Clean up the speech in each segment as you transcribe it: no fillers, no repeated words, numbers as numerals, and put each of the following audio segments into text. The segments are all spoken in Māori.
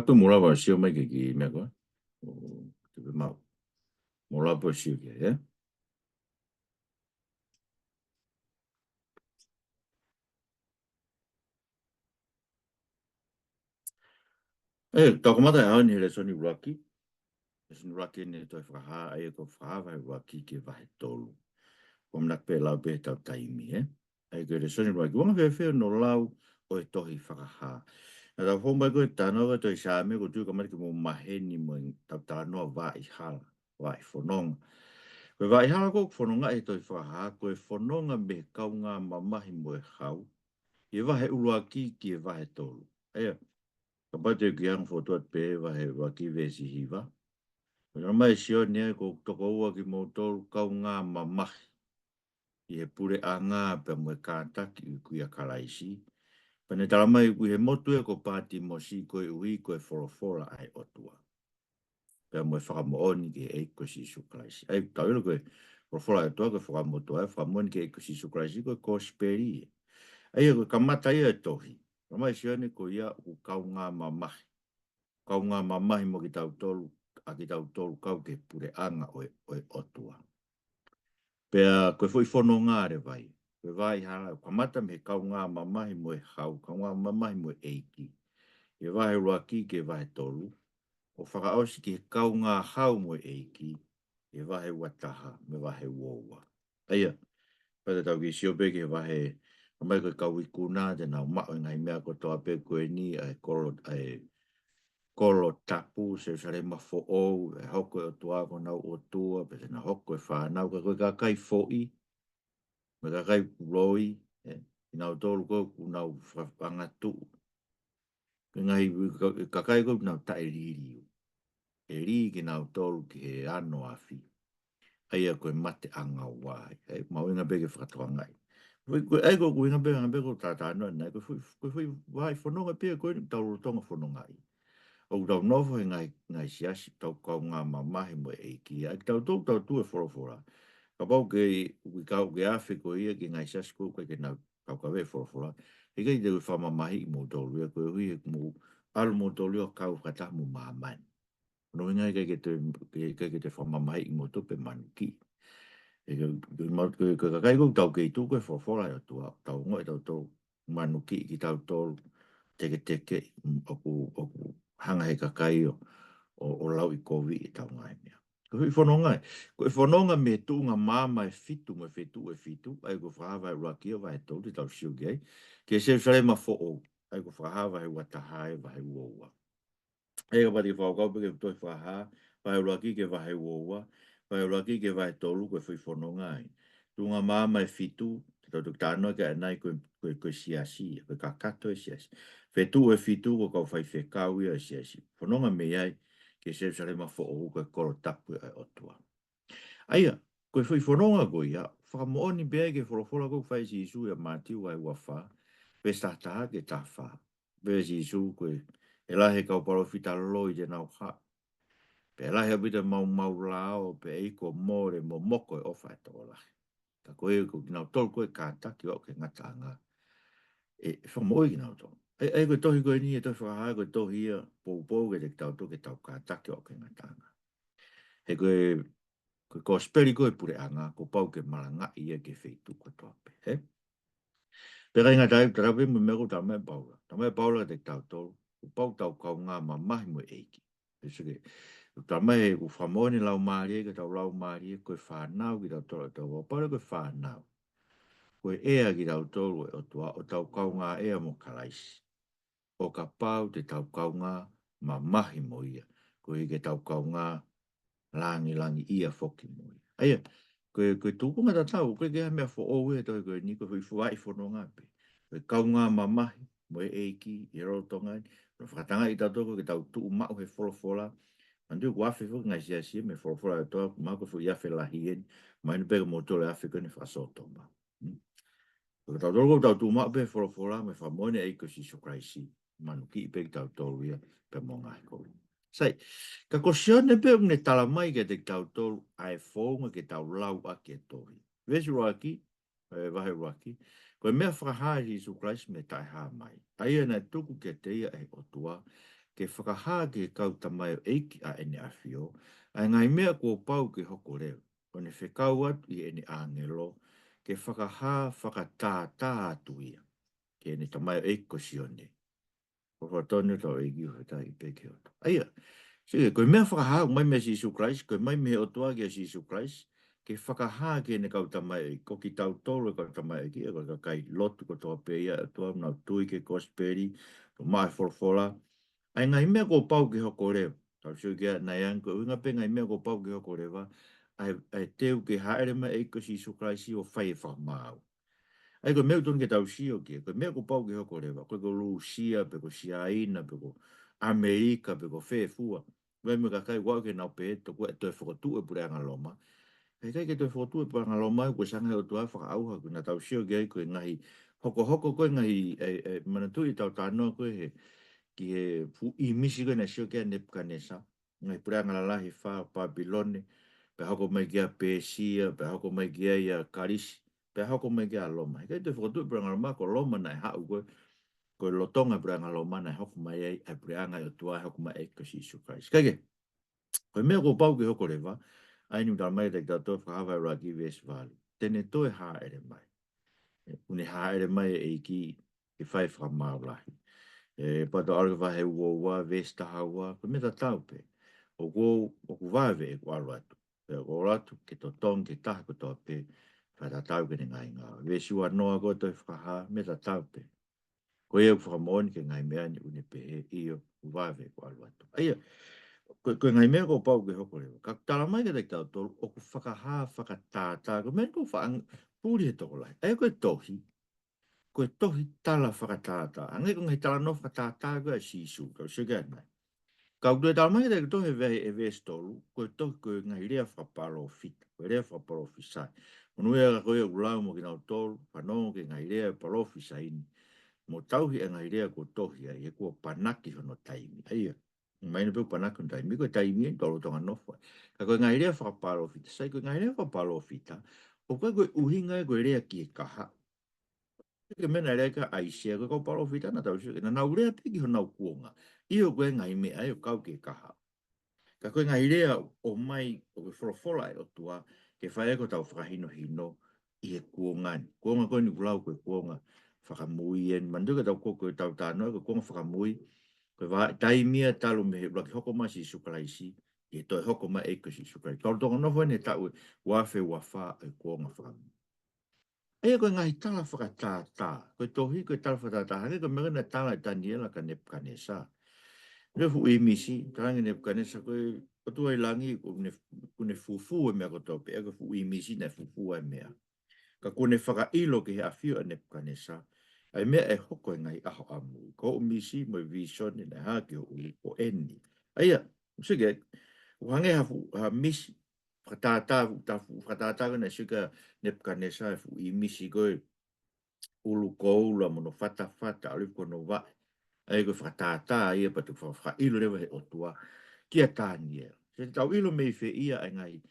tu mula ba sio mai ki me ko. Tu ma mula ba sio ki ya. Ta kuma ta ha ni le so ni raki. Es ni raki ni to fa ha ai ko fa va raki ki va tolu. Kom nak pe la be ta taimi Ai ko le so ni raki. Wanga fe no lau o e tohi fa ha. Na fo mai ko ta no to sa me ko tu ka mai ki mo maheni mo ta no va I hala. Va I fonong. Koe vai hala ko whanonga e toi whaha, koe whanonga me kaunga mamahi mo e hau. I wahe ulua ki e wahe tolu. Ea, ka pate ki ang fotoat pe wahe waki vesi hiwa. Koe mai sio nea ko toko ua ki mo tolu kaunga mamahi. I he pure a ngā pe mo e kātaki i kuia kalaisi. Pane talamai kui he motu e ko pāti mo si koe ui koe wholofora ai otua. Pea mo e whakamooni ki e koe si suklaisi. Ai, tawilo koe, wholofora e toa koe whakamoto e whakamooni ki e koe si suklaisi koe kosperi. Ai, koe kamata ia e tohi. Ramai sione ko ia u kau ngā mamahi. Kau ngā mamahi mo ki tau tolu, a ki tau tolu kau ke pure anga o e otua. Pea koe fwoi whono ngā re vai. Koe vai hala, kamata me kau ngā mamahi mo e hau, kau ngā mamahi mo e eiki. E vahe rua ki ke vahe tolu. O whakaosi ki kau ngā hau mo e eiki. E vahe wataha me vahe woua. Aia, pata tau ki siope ke vahe, mai koe kau I kuna te nau mao ngai mea ko toa pe koe ni ai kolo tapu se sare mafo ou, e hoko e toa ko nau o tua, pe se na hoko e whanau, ka koe ka kai fōi, me ka kai roi, I nau tolu ko ku nau whangatu. Ka kai ko nau tae ririu. E ri ki nau tolu ki he ano awhi. Aia koe mate anga wai. Mau inga bege whakatoa ngai. Ai ko inga bege ko tata anua nai. Koe fui wai whanonga pia koe ni tau rotonga whanonga I. O tau novo ngai siasi tau kau ngā mamahi mo e ki. Ai tau tue whorofora. Ka pau ke kau ke awhi ko ia ki ngai siasi ko koe ke nau kau ka we whorofora. E kei te whamamahi I mo tolu. Ia koe hui mo alu mo tolu o kau kata mo mamani. No inga ke te whamamai I mo tupe manuki. E ka kai kou tau kei tū koe whawhora o tua. Tau ngoi tau tau manuki ki tau tōru teke oku hanga he ka kai o lau I kovi I tau ngai mea. Ko hui whanonga. Ko e whanonga me tūnga māma e fitu me fitu e fitu. Ai ko whahawai ruakia vai tau te tau siuki ai. Ke se sare ma fo o. Ai ko whahawai watahai vai uoua. E ka pati whakau peke toi whaha, vai roaki ke vahe woua, vai roaki ke vahe tolu koe whi whanonga ai. Tunga māma e fitu, te tau tuk tānoa ke anai koe siasi, koe kakato e siasi. Whetu e fitu ko kau whai whekau ia e siasi. Whanonga me ai, ke se sare ma who koe koro tapu ai otua. Aia, koe whi whanonga koe ia, whakamooni bea ke whorofora koe whai si isu ia mātiu ai wafa, pestataha ke tawha. Bea si isu koe, e lahe kau paro fita loi te nau ha. Pe lahe abita mau lao, pe eiko more mo moko e ofa e tō lahe. Ta koe ko ki nau tolu koe kātaki o ke ngatanga. E whamoi ki nau tō. E koe tohi koe ni e tohi whakaha koe tohi ia pou ke te tau tō ke tau kātaki o ke ngatanga. He koe kosperi koe pure anga, ko pau ke maranga ia ke wheitu koe tōpe. He? Pera inga tai, tarawe mo meko tau mea paula. Tau mea paula te tau tolu. Pau tau kau ngā mamahi mo eiki. Pesuke, tau mai u whamoni lau maari e, tau lau maari e, koe whanau ki tau tolu, tau wapare koe whanau. Koe ea ki tau tolu e o tau kau ngā ea mo kalaisi. O ka pau te tau kau ngā mamahi mo ia. Koe ke tau kau ngā langi ia foki mo ia. Aia, koe tūpunga ta tau, koe ke mea fo oue toi koe ni koe fuai fono ngā pe. Koe kau ngā mamahi mo e eiki, I rotongai, no whakatanga I tau ke tau tuu mau he wholofola, mandu ko awhi fuki ngai siasia me wholofola e toa, mako fu iawhi lahi en, mai ni pega mo tole awhi kone whasoto ma. Ko tau tolo ko tau tuu mau pe wholofola, me whamone eiko si sokraisi, manu ki I pegi tau tolu ia, pe mo ngai kolu. Sai, ka kosione pe ne tala mai ke te tau tolu, ai whonga ke tau lau a ke tohi. Vesi roaki, vahe roaki, koe mea whakahai Jesu Christ me tai ha mai. Aia na tuku ke te ia e otua, ke whakahā ke kau tamai o eiki a ene awhio, ai ngai mea kua pau ke hoko reo, o ne whekau atu i ene angelo, ke whakahā whakatātā atu ia, ke ene tamai o eiki ko sione. Ko whatonu tau eiki o tai i peke o. Aia, sige, koe mea whakahā mai mea Sisu Christ, koe mai mea o tua ki a Sisu Christ, ke whakahā ke ene kau tamai o ko ki tau tolo kau tamai o ki, ko kai lotu ko toa peia, tua nau tui ke kosperi, ko mai forfola, ai ngai mea ko pau ki hoko reo. Tau siu kia nai an ko unga pe ngai mea ko pau ki hoko reo. Ai teu ke haere mai eiko Sisu Christ o whai e whamau. Ai ko meu tonu ke tau sio kia, ko mea ko pau ki hoko reo. Ko ko Lucia, pe ko Siaina, pe ko Amerika, pe ko Whefua. Wai me ka kai wau ke nau pe eto, ko e toi whakotu e pure anga loma. Kai kai ke toi whakotu e pure anga loma, ko sanga e o tua whakaauha, ko na tau sio kia ko e ngahi hoko ko e ngahi manatui tau tānoa ko he ki he fu i misi ko na sio kia Nebuchadnezzar. Ngai pure anga lalahi wha Babilone, pe hoko mai kia Persia, pe hoko mai kia ia Karisi, pe hoko mai kia Loma. Kai te whakotu pure anga loma, ko Loma nai hau ko lotonga pure anga loma nai hoko mai ai pure anga i o tua hoko mai e kasi Isu Christ. Kai ke, koe mea ko pau ki hoko rewa, ai ni mtara mai te katoa whakawai raki West Valley. Tene toe haa ere mai. Une haa ere mai e ki e whai whakamau lahi. Pato arga he ua vesta haua, ko meta tau pe. O ku vawe e ku alu atu. O ratu ke to tong ke taha ko toa pe, whata tau ke ne ngai ngā. Vesi ua noa ko toi whakaha, meta tau pe. Ko e whakamoni ke ngai mea ni une pe he iyo ku vawe e ku alu atu. Aia, ko ngai mea ko pau ke hoko rewa. Ka tala mai ke te tau tolu, o ku whakaha, whakatātā, ko mea ko whaang pūri he toko lai. Aia koe tohi, koe tohi tala whakatātā. Angai ko ngai tala no whakatātā koe a sisu, kau siga nai. Kau tue tala mai te tohi vehe e vestolu, koe tohi koe ngai rea whapalo fita, koe rea whapalo fisai. Monu ea koe e ulau mo ki nau tolu, whanongo ke ngai rea palo fisai ini. Mo tauhi e ngai rea ko tohi ai, e kua panaki hono taimi. Aia, mai na peu panaki hono taimi, koe taimi e tolu tonga nofo. Ka koe ngai rea whapalo fita, sai koe ngai rea whapalo fita, o koe uhinga e koe rea ki e kaha. Ke mena rea ka aisia, koe kau palo fita na tau siu, na nau rea peki ho nau kuonga. Iyo koe ngai mea e o kau ke kaha. Ka koe ngai rea o mai, o koe wholofola e o tua, ke whae ko tau whakahino hino i e kuongani. Kuonga koe ni kulau koe kuonga whakamui en, manduka tau koe tau tānoa, koe kuonga whakamui, koe wha taimia talo me he raki hoko mai si sukalaisi, i e toi hoko mai e koe si sukalaisi. Tau tonga nofo ene tau wafe wafaa e kuonga whakamui. E koe ngai tala whakatātā, koe tohi koe tala whakatātā, hake koe mega na tala i Daniela ka Nebuchadnezzar. Reo fu e misi, tarangi Nebuchadnezzar koe, o tua i langi, kune fufu e mea koto pe, eko fu e misi na fufu e mea. Ka kune whakailo ke he awhio a Nebuchadnezzar, ai mea e hoko e ngai aho amu, ko o misi mo i vision e na hake o eni. Aia, sige, uhange ha misi, whakatātā na sika Nebuchadnezzar e fu i misi koe ulu koula mono fata alifu kono wa ai koe whakatātā ia patu whakailo rewa he otua kia tānia. Se tau ilo mei whi ia ai ngai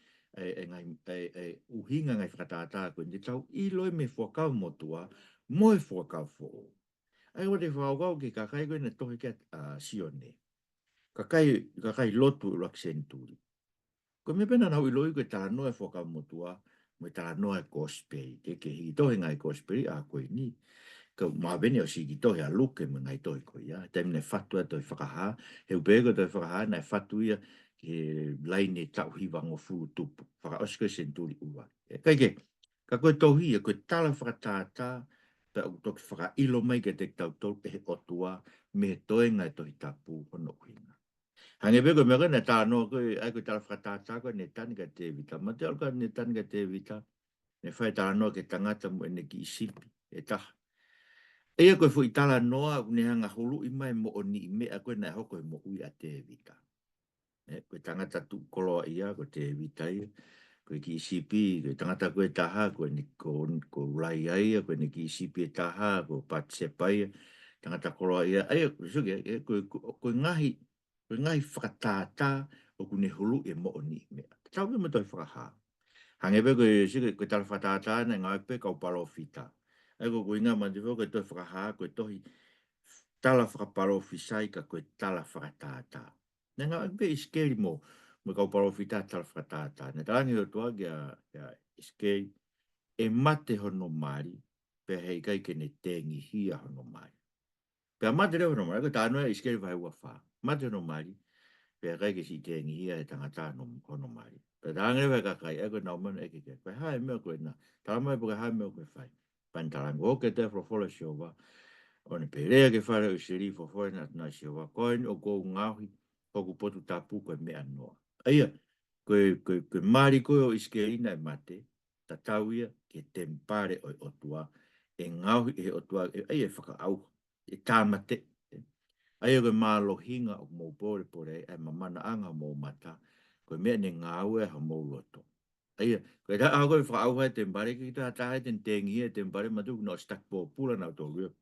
uhinga ngai whakatātā koe ni tau ilo e me whakau motua mo e whakau fo. Ai wate whakau ki kakai koe na tohi kia sione. Kakai lotu ilo aksenturi. Ko me pena nau iloi koe tala noa e whakau motua, mo tala noa e kospei, ke hi tohi ngai kospei a koe ni. Ka mawene o sigi tohi a luke me ngai tohi koe ia. Taimi ne whatu a tohi whakaha, heu pego tohi whakaha, nai whatu ia ke laine tau hiwango fulu tupu. Whaka osko senturi ua. Kai ke, ka koe tohi ia, koe tala whakatātā, ta u toki whaka ilo mai ke te tau tau e otua, me toi ngai tohi tapu hono uhinga. Hange pego me koe na tā noa koe, ai koe tala whakatātā koe ne tani ka te vita. Ma te alka ne tani ka te vita, ne whai tala noa ke tangata mo ene ki isipi, e taha. Ea koe fu i tala noa, ne hanga hulu i mai mo o ni i mea koe na hoko e mo ui a te vita. Koe tangata tu koloa ia, koe te vita ia, koe ki isipi, koe tangata koe taha, koe ni ko ulai ia, koe ni ki isipi e taha, koe patsepa ia, tangata koloa ia. Ea koe suke, koe ngahi whakatātā o kune hulu e mo o ni i mea. Tau me toi whakaha. Hangepe koe tala whakatātā na ngā pe kau palo fita. Ai ko inga man te koe toi whakaha, koe tohi tala whakaparo ka koe tala whakatata. Nā ngā be iskeri mo kau paro whita tala whakatata. Nā tāngi o tua kia iskeri e mate hono mari pe hei kai ke ne tengi hia hono mari. Pe mate reo hono mari, ko tānoa iskeri vai ua wha. Mate hono mari, pe kai ke si tengi hia e tangata hono mari. Pe tāngi reo ka kai, e koe nau mana e ke ke. Koe hae mea koe nā, tala mai puka hae mea koe whai. Pantalango o ke te frofola siova, o ne perea ke whare o siri frofola na siova, koe ni o kou ngauhi, hoku potu tapu koe mea noa. Aia, koe mari koe o iskeri na e mate, ta tauia ke tempare o otua, e ngauhi e otua, e whaka au, e tāmate. Aia koe mālohinga o mō pore pore, e mamana anga mō mata, koe mea ne ngāu e ha mō loto. Aia, koe ta au koe whaka au hai tempare, ki ta tae ten tengi e tempare, matu no stak pō pula nau tō reo.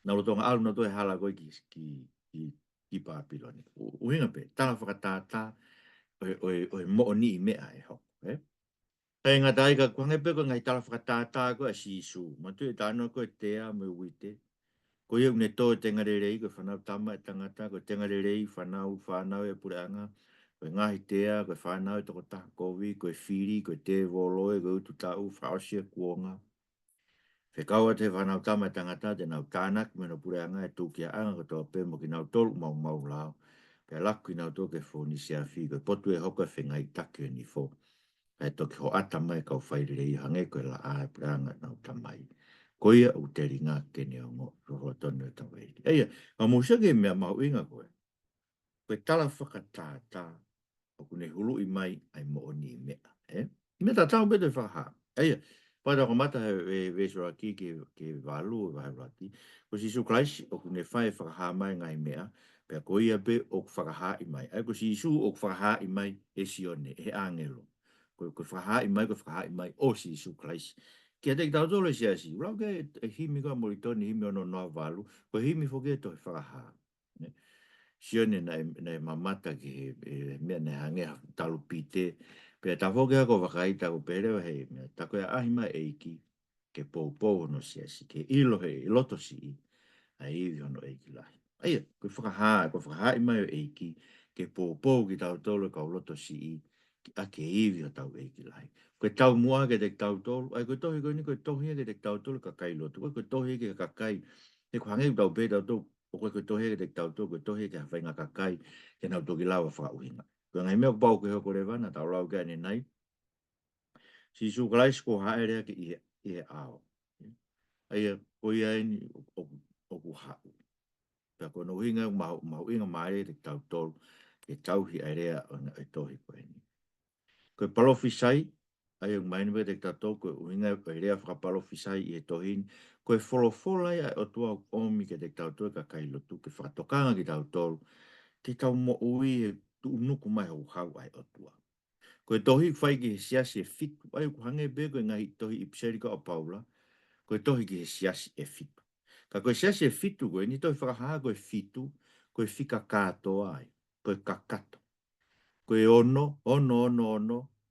Nau lo tonga alu na to e hala koe ki pāpiloni. Uhinga pe, tala whakatātā, o mo ni mea e ho. Kei ngā tai ka kuange pe ko ngai tala whakatātā ko a sisu. Matu e tāno ko e tea me uite. Ko iau ne tō te ngarerei ko whanau tama e tangata. Ko te ngarerei whanau e pureanga. Ko ngahi tea, ko whanau e toko taka kovi, ko e whiri, ko te voloe, ko utu tau, whaosia kuonga. Whekaua te whanau tama e tangata, te nau tānak me no pureanga e tūkia anga ko tō pe mo ki nau tolu mau lao. Pea laku ki nau tō ke fōni sia whi, ko potu e hoka whengai take ni fō. E toki ho ata mai kau whairere i hange koe la ae pranga nau tamai. Koia u te ringa kene o ngō, roho tonu e tawairi. Eia, ma musake mea mau inga koe. Koe tala whakatātā, o kune hulu i mai ai mo oni mea. Mea tā tau bete whakaha. Eia, pada ko mata he vesura ki ke walu e waharaki. Ko si su klaisi, o kune whae whakaha mai ngai mea, pea koia be o whakaha i mai. Ai ko si su o whakaha i mai e sione, e angelo. Ko whakaha i mai o si su klaisi. Kia te tau tole si asi, rau ke e himi koa moritoni, himi ono noa walu, ko himi whoke to he whakaha. Sione na mamata ki mea ne hange talu pite, pea ta whoke ako whakaita ko perewa hei, ta koe ahima eiki, ke pou no si asi, ke ilo hei, loto si i, a iwi ono eiki lahi. Aia, ko whakaha i mai o eiki, ke pou ki tau tolo ka loto si i, a ke iwi o tau eiki lahi. Koe tau mua ke te tau tolu, ai koe tohi koe ni koe tohi ke te tau tolu ka kai loto, koe tohi ke ka kai, e ko hange tau pe tau tolu, o koe tohi ke te tau tolu, koe tohi ke hawhainga ka kai, ke nau toki lawa whakauhinga. Koe ngai mea pau ke hoko rewana, tau lau ke ane nai, si su kalai sko haerea ke ihe ao. Aia, koe ia eni o ku hau. Pea koe no hinga, mahu inga maare te tau tolu, ke tauhi airea o e tohi koe ni. Koe palofi sai, ai ang maini te tato koe uinga koe rea whakapalofi sai i e tohin, koe wholofolai ai o tua omi ke te tautoe ka kailotu, ke whakatokanga ki tautolu, te tau mo ui e tu unuku mai hau hau ai o tua. Koe tohi whai ki he siasi e fitu, ai ku hange be koe ngahi tohi i pserika o Paula, koe tohi ki he siasi e fitu. Ka koe siasi e fitu koe, ni tohi whakahaa koe fitu, koe whika katoa ai, koe kakato. Koe ono,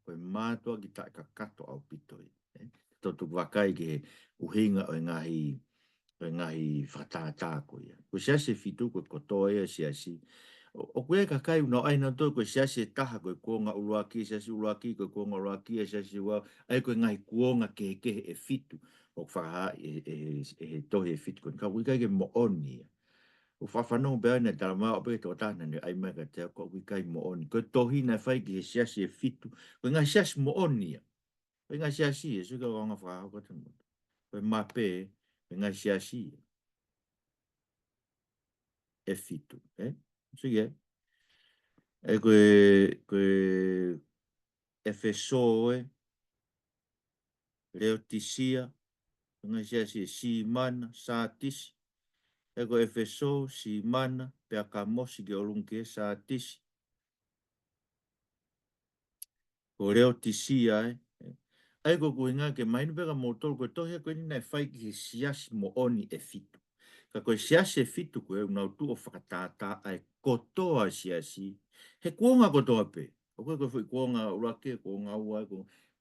koe mātua ki tae ka kato au pitoi. Totu wakai ke uhinga o ngahi whatātā koe. Koe siase fitu, koe kotoa ea siasi. O koe ka kai unau aina tō, koe siase taha, koe kuonga uruaki, siasi uruaki, koe kuonga uruaki, siasi wau. Ai koe ngahi kuonga kehe e fitu. O whakaha e tohi e fitu. Koe ka wikai ke mo oni. O whawhanong bea nei tala maa o peke tō tāna ni ai mai ka te ako wikai mo oni. Koe tohi na whai ki he siasi e fitu. Koe ngai siasi mo oni. Koe ngai siasi e suka wanga whakahau kata mo. Koe mape, koe ngai siasi e fitu. Sige. E koe efeso e, leotisia, koe ngai siasi e si mana, sa tisi. E koe efeso, si mana, pea ka mosi ke olunke sa tisi. Ko reo tisia e. Ai ko kuinga ke mainu peka motol ko tohia koe ni nai whai ki he siasi mo oni e fitu. Ka koe siasi e fitu koe unau tu o whakatata ai kotoa siasi. He kuonga kotoa pe. O koe koe whi kuonga urake, kuonga ua,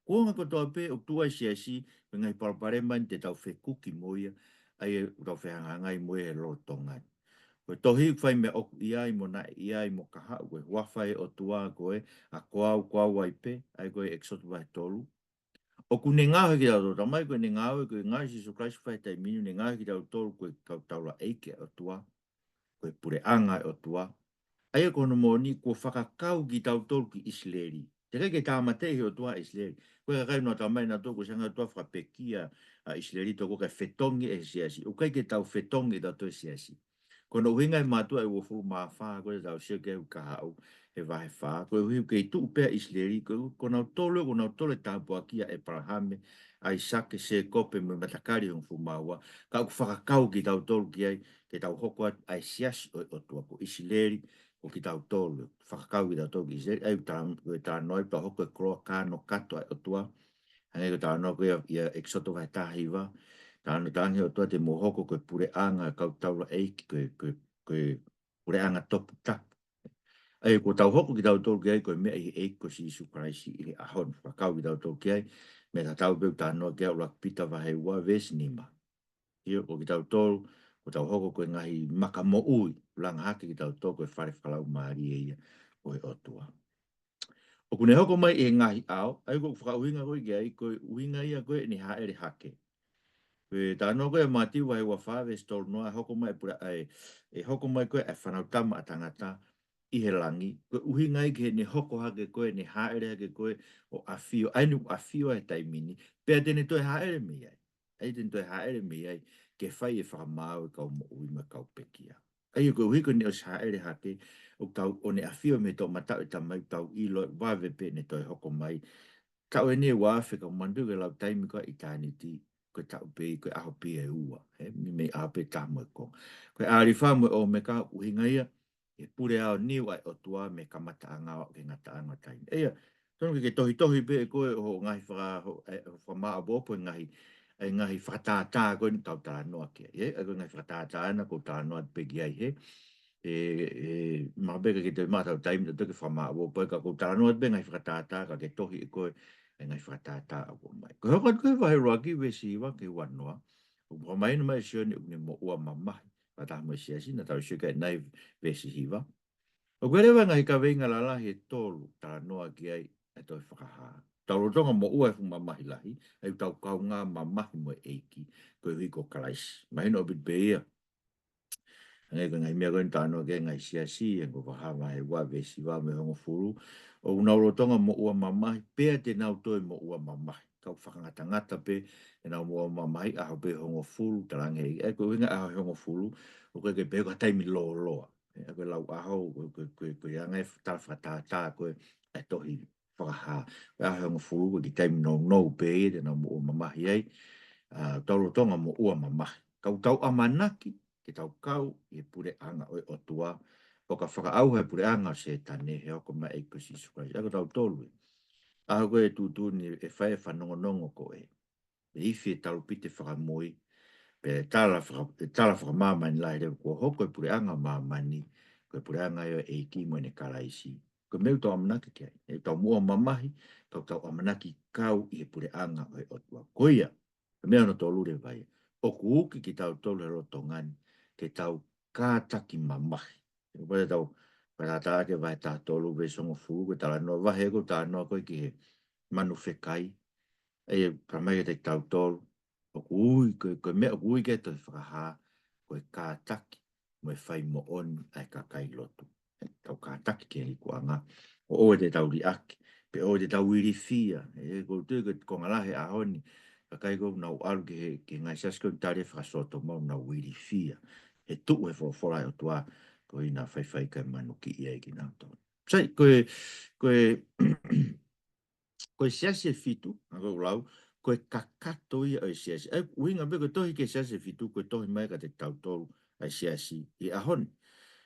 kuonga kotoa pe o tua siasi. Koe ngai parapare mani te tau whekuki moia. ai tau whehanga ngai moe he lo tongai. Koe tohi whai me oku iai mo na iai mo kaha koe wawhai o tua koe a koau koau waipe ai koe exotu vai tolu. Oku ne ngāwe ki tau tamai koe ne ngāwe koe ngāi si so Christ whai tai minu ne ngāwe ki tau tolu koe kau taula eike o tua. Koe pure anga o tua. Ai kono mo ni ko whakakau ki tau tolu ki Isleri. Te kai ke tāmatei o tua Isleri. Koe ka kai no tamai na tōku sanga tua whapekia a Isleri tōku kai whetongi e siasi. O kai ke tau whetongi tau toi siasi. Kono uhinga i mātua e wofuru maa whaa, koe tau sia ke ka hau he wahe whaa. Koe uhinga kei tuu pēr Isleri, kono tole tāpua kia e parahame, ai sake se kope me matakari hong fu maua, ka uku whakakau ki tau tolu ki ai, ke tau hoko ai siasi o tua ko Isleri, o ki tau tolu, whakakau ki tau tolu ki Isleri, ai tā noi pa hoko e kroa kāno kato ai o tua, hangai ko tā noi koe ia exoto vai tāhiwa, tāna tāngi o tua te mohoko koe pure anga kau taula eiki koe pure anga topu tapu. Ai ko tau hoko ki tau tolu ki ai koe mea i eiki ko si isu karaisi i ahon whakau ki tau tolu ki ai me ta tau peu tānoa ki au lak pita wahe ua ves nima. Ia ko ki tau tolu ko tau hoko koe ngahi maka mo ui langa hake ki tau tolu koe whare whalau maari e ia koe o tua. O kune hoko mai e ngahi au, ai ko whakauhinga koe ki ai koe uhinga ia koe ni haere hake. Koe tāno koe mati wai wa whawe stol noa hoko mai pura ai e hoko mai koe e whanau tama a tangata i he langi. Koe uhi ngai ke ni hoko hake koe ni haere hake koe o awhio. Ai ni awhio e taimini. Pea tene toi haere me ai. Ai tene toi haere me ai ke whai e whakamau e kau mo ui ma kau pekia. Ai koe uhi koe ni os haere hake o kau o ne awhio me tō matau e tamai tau ilo wawe pe ne toi hoko mai. Kau e ne wawe ka mandu ke lau taimi koe i tāni ti. Koe tau pe, koe aho pe e ua. Mi me aho pe tāmo e kong. Koe aari whamu o me ka uhinga ia, e pure ao niu ai o tua me kamata anga o ke ngata anga taimi. Eia, tono ke tohi tohi pe e koe o ngahi whamaa bopo e ngahi whatātā koe ni tau tā noa ke. E koe ngahi whatātā ana ko tā noa pe ki ai he. Mabeka ke te mātau taimi ta toke whamaa bopo e ka ko tā noa pe ngahi whatātā ka ke tohi e koe e ngai whatata a ko mai. Ko hoko koe wahe roaki we si wa ke wanoa. Ko mai no mai sione une mo ua mamahi. Pata mo si asi na tau sika nai we si hiwa. O koe rewa ngai ka wenga la lahi e tolu ta noa ki ai e toi whakaha. Tau rotonga mo ua e fu mamahi lahi. Ai tau kau ngā mamahi mo eiki. Koe hui ko kalaisi. Mahino o bit beia. Ngai ko ngai mea koe tāno ke ngai si e ko whahawa he wa we si wa me hongo furu. O unauro tonga mo ua mamahi, pea te nau toi mo ua mamahi. Kau whakangata ngata pe, e nau mo ua mamahi, aho pe hongo fulu, tarange hei. E koe winga aho hongo fulu, o koe ke pe koe taimi loa loa. E koe lau aho, koe angai tala whatātā, koe e tohi whakaha. Koe aho hongo fulu, koe ki taimi no no pe e, te nau mo ua mamahi ei. Tauro tonga mo ua mamahi. Kau tau amanaki, ke tau kau, e pure anga oi o tua, o ka whakaau he pure anga se tane he oko mai e kusi sukai. Ako tau tolu e. Aho koe tūtū ni e whae whanongonongo ko e. E iwi e talu pite whakamoi. Pe tala whakamamani lai reo kua hoko e pure anga mamani. Koe pure anga eo e ki mo ne karaisi. Ko meu tau amanaki kia. E tau mua mamahi. Tau amanaki kau i he pure anga oi o tua. Koia. Ko mea no tolu re vai. Oku uki ki tau tolu he roto ngani. Ke tau kātaki mamahi. Ko pare tau Parata ke vai ta tolu ve songo fu ko ta no va he ko ta no ko ki manu fe kai e pramai te tau tolu o kui ko me kui ke te fa ha ko ka taki mo fai mo on ai ka kai lotu tau ka taki ke li kuanga o te tau ri aki pe o te tau iri fia e ko te ko ngala he a honi ka kai ko na alu ke ngai sas ko tare fa soto mo na iri fia e tu e fo fora o tua ko ina fai ka manu ki ia ki na to sai ko siasi fitu ako lau ko kakato ia o siasi ai winga be ko tohi ke siasi fitu ko tohi mai ka te tau tolu ai siasi i ahon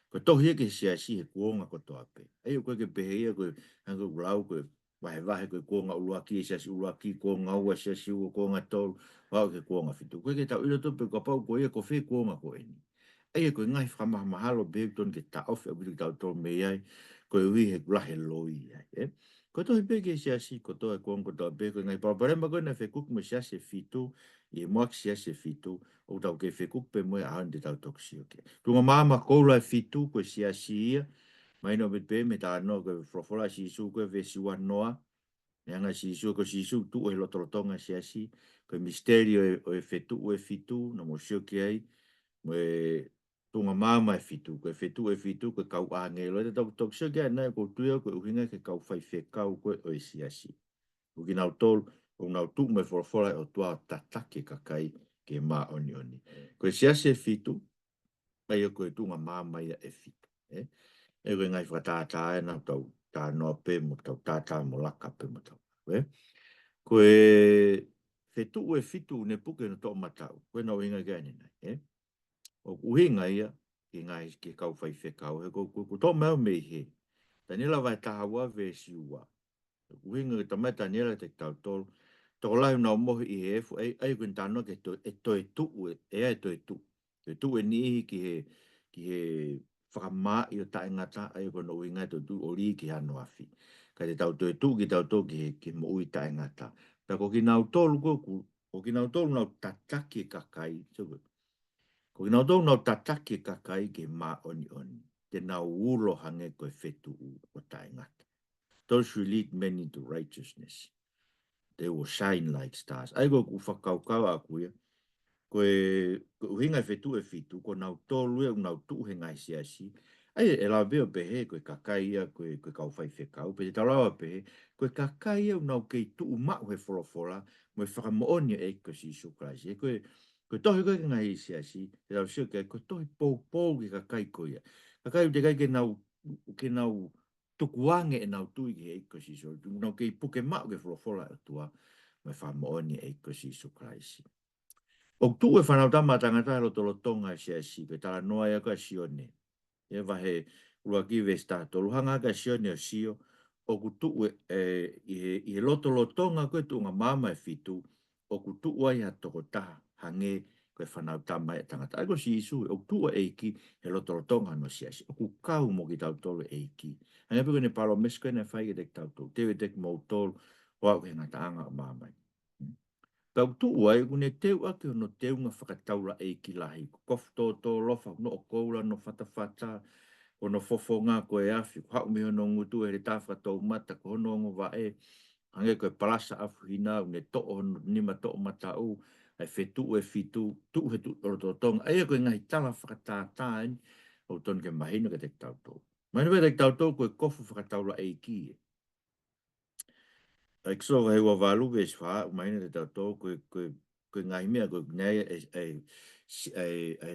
ko tohi ke siasi he kuonga ko to ape ai ko ke behia ko ako lau ko vai ko kuonga ulua ki siasi ulua ki kuonga ua siasi ua kuonga tolu wa ke kuonga fitu ko ke tau ilo to pe ko pau ko ia ko fe kuonga ko eni ai ko ngai whama mahalo be ton ke ta off e tau tolu me ai ko ui he lahe loi ai Ko to pe ke sia si ko to ko to pe ko ngai pa ma ko na fe ku mo sia se fitu e mo sia se fitu o tau ke fe ku pe mo a ande tau toksi o ke. Tu ma ko la fitu ko sia si mai no pe me ta no ko frofola si su ko ve si wa noa. Nga si su ko si su tu e lo tonga sia si ko misterio o e fetu o e fitu no mo sio ke ai mo tunga mama e fitu e fitu ko kau ange lo te tok se ke na ko tu ko uhinga ke kau fai fe kau ko o siasi o ki nau tol o nau tu me for o tua tatake kakai ke ma oni oni ko siasi e fitu ai ko tunga mama e fitu e ko ngai fa ta na tau ta no pe mo tau ta mo laka pe mo tau ko fetu e fitu ne puke no to matau ko no inga ke ni o uhinga ia ki ngai ki kau fai fe kau he ko to me me he Daniela vai ta hawa ve siua uhinga ta mai Daniela te tau tol to lai no mo i he fu ai kun tano ke to e tu e tu e ni ki he whakama i o tae ngata ai ko no uhinga to tu ori ki hano afi ka te tau to e tu ki tau to ki mo ui tae ngata ta ko ki nau tolu ko ki nau tolu nau tataki kakai ko ina do no tataki kakai ke ma oni oni te na ulo hange ko fetu o tainga those who lead many to righteousness they will shine like stars ai go ku whakaukau aku ia ko hinga fetu e fitu ko na tolu e na tu he ngai siasi ai e la veo pe he ko kakai ia ko kau fai fekau pe te la pe ko kakai ia na ke tu ma he folofola mo whakamooni e ko si sukrasi ko tohi ko ngai siasi te la sio ke ko tohi po ki kakai ko ia kakai te kai ke nau tukuange e nau tui ki e ko si so no ke puke ma ke folofola tua mo whakamooni e ko si sukrasi o tu e whanau tama tangata lo tolo tonga sia si pe tala noa ia ka sione e vahe ua ki ve sta tolu hanga ka sione o sio o ku tu i he loto lo tonga koe tu nga mama e fitu o ku tu ua ia toko taha hange koe whanau tama e tangata ai ko si isu o tu ua eiki he loto lo tonga no sia si o ku kau mo ki tau tolu eiki hanga piko ne palo mesko e ne whai ke tek tau tolu tewe tek mau tolu o au he ngata anga o mamai Tau tu ai kune teu ake no teu nga whakataura e ki lahi. Kof tō lofa no o koura no whatawhata o no fofo ngā koe awhi. Hau miho no ngutu e re tāwha tau mata ko hono ongo wa e. Hange koe palasa afu hina une to'o hono nima to'o mata u. Ai whetu e fitu, tu he tu oro tō tonga. Ai koe ngai tala whakatātāin o ton ke mahino ke te tau tō. Mahino ke te tau tō koe kofu whakataura e ki e. Ai so he wa valu ves fa mai ne ta to ko ngai mea ko nei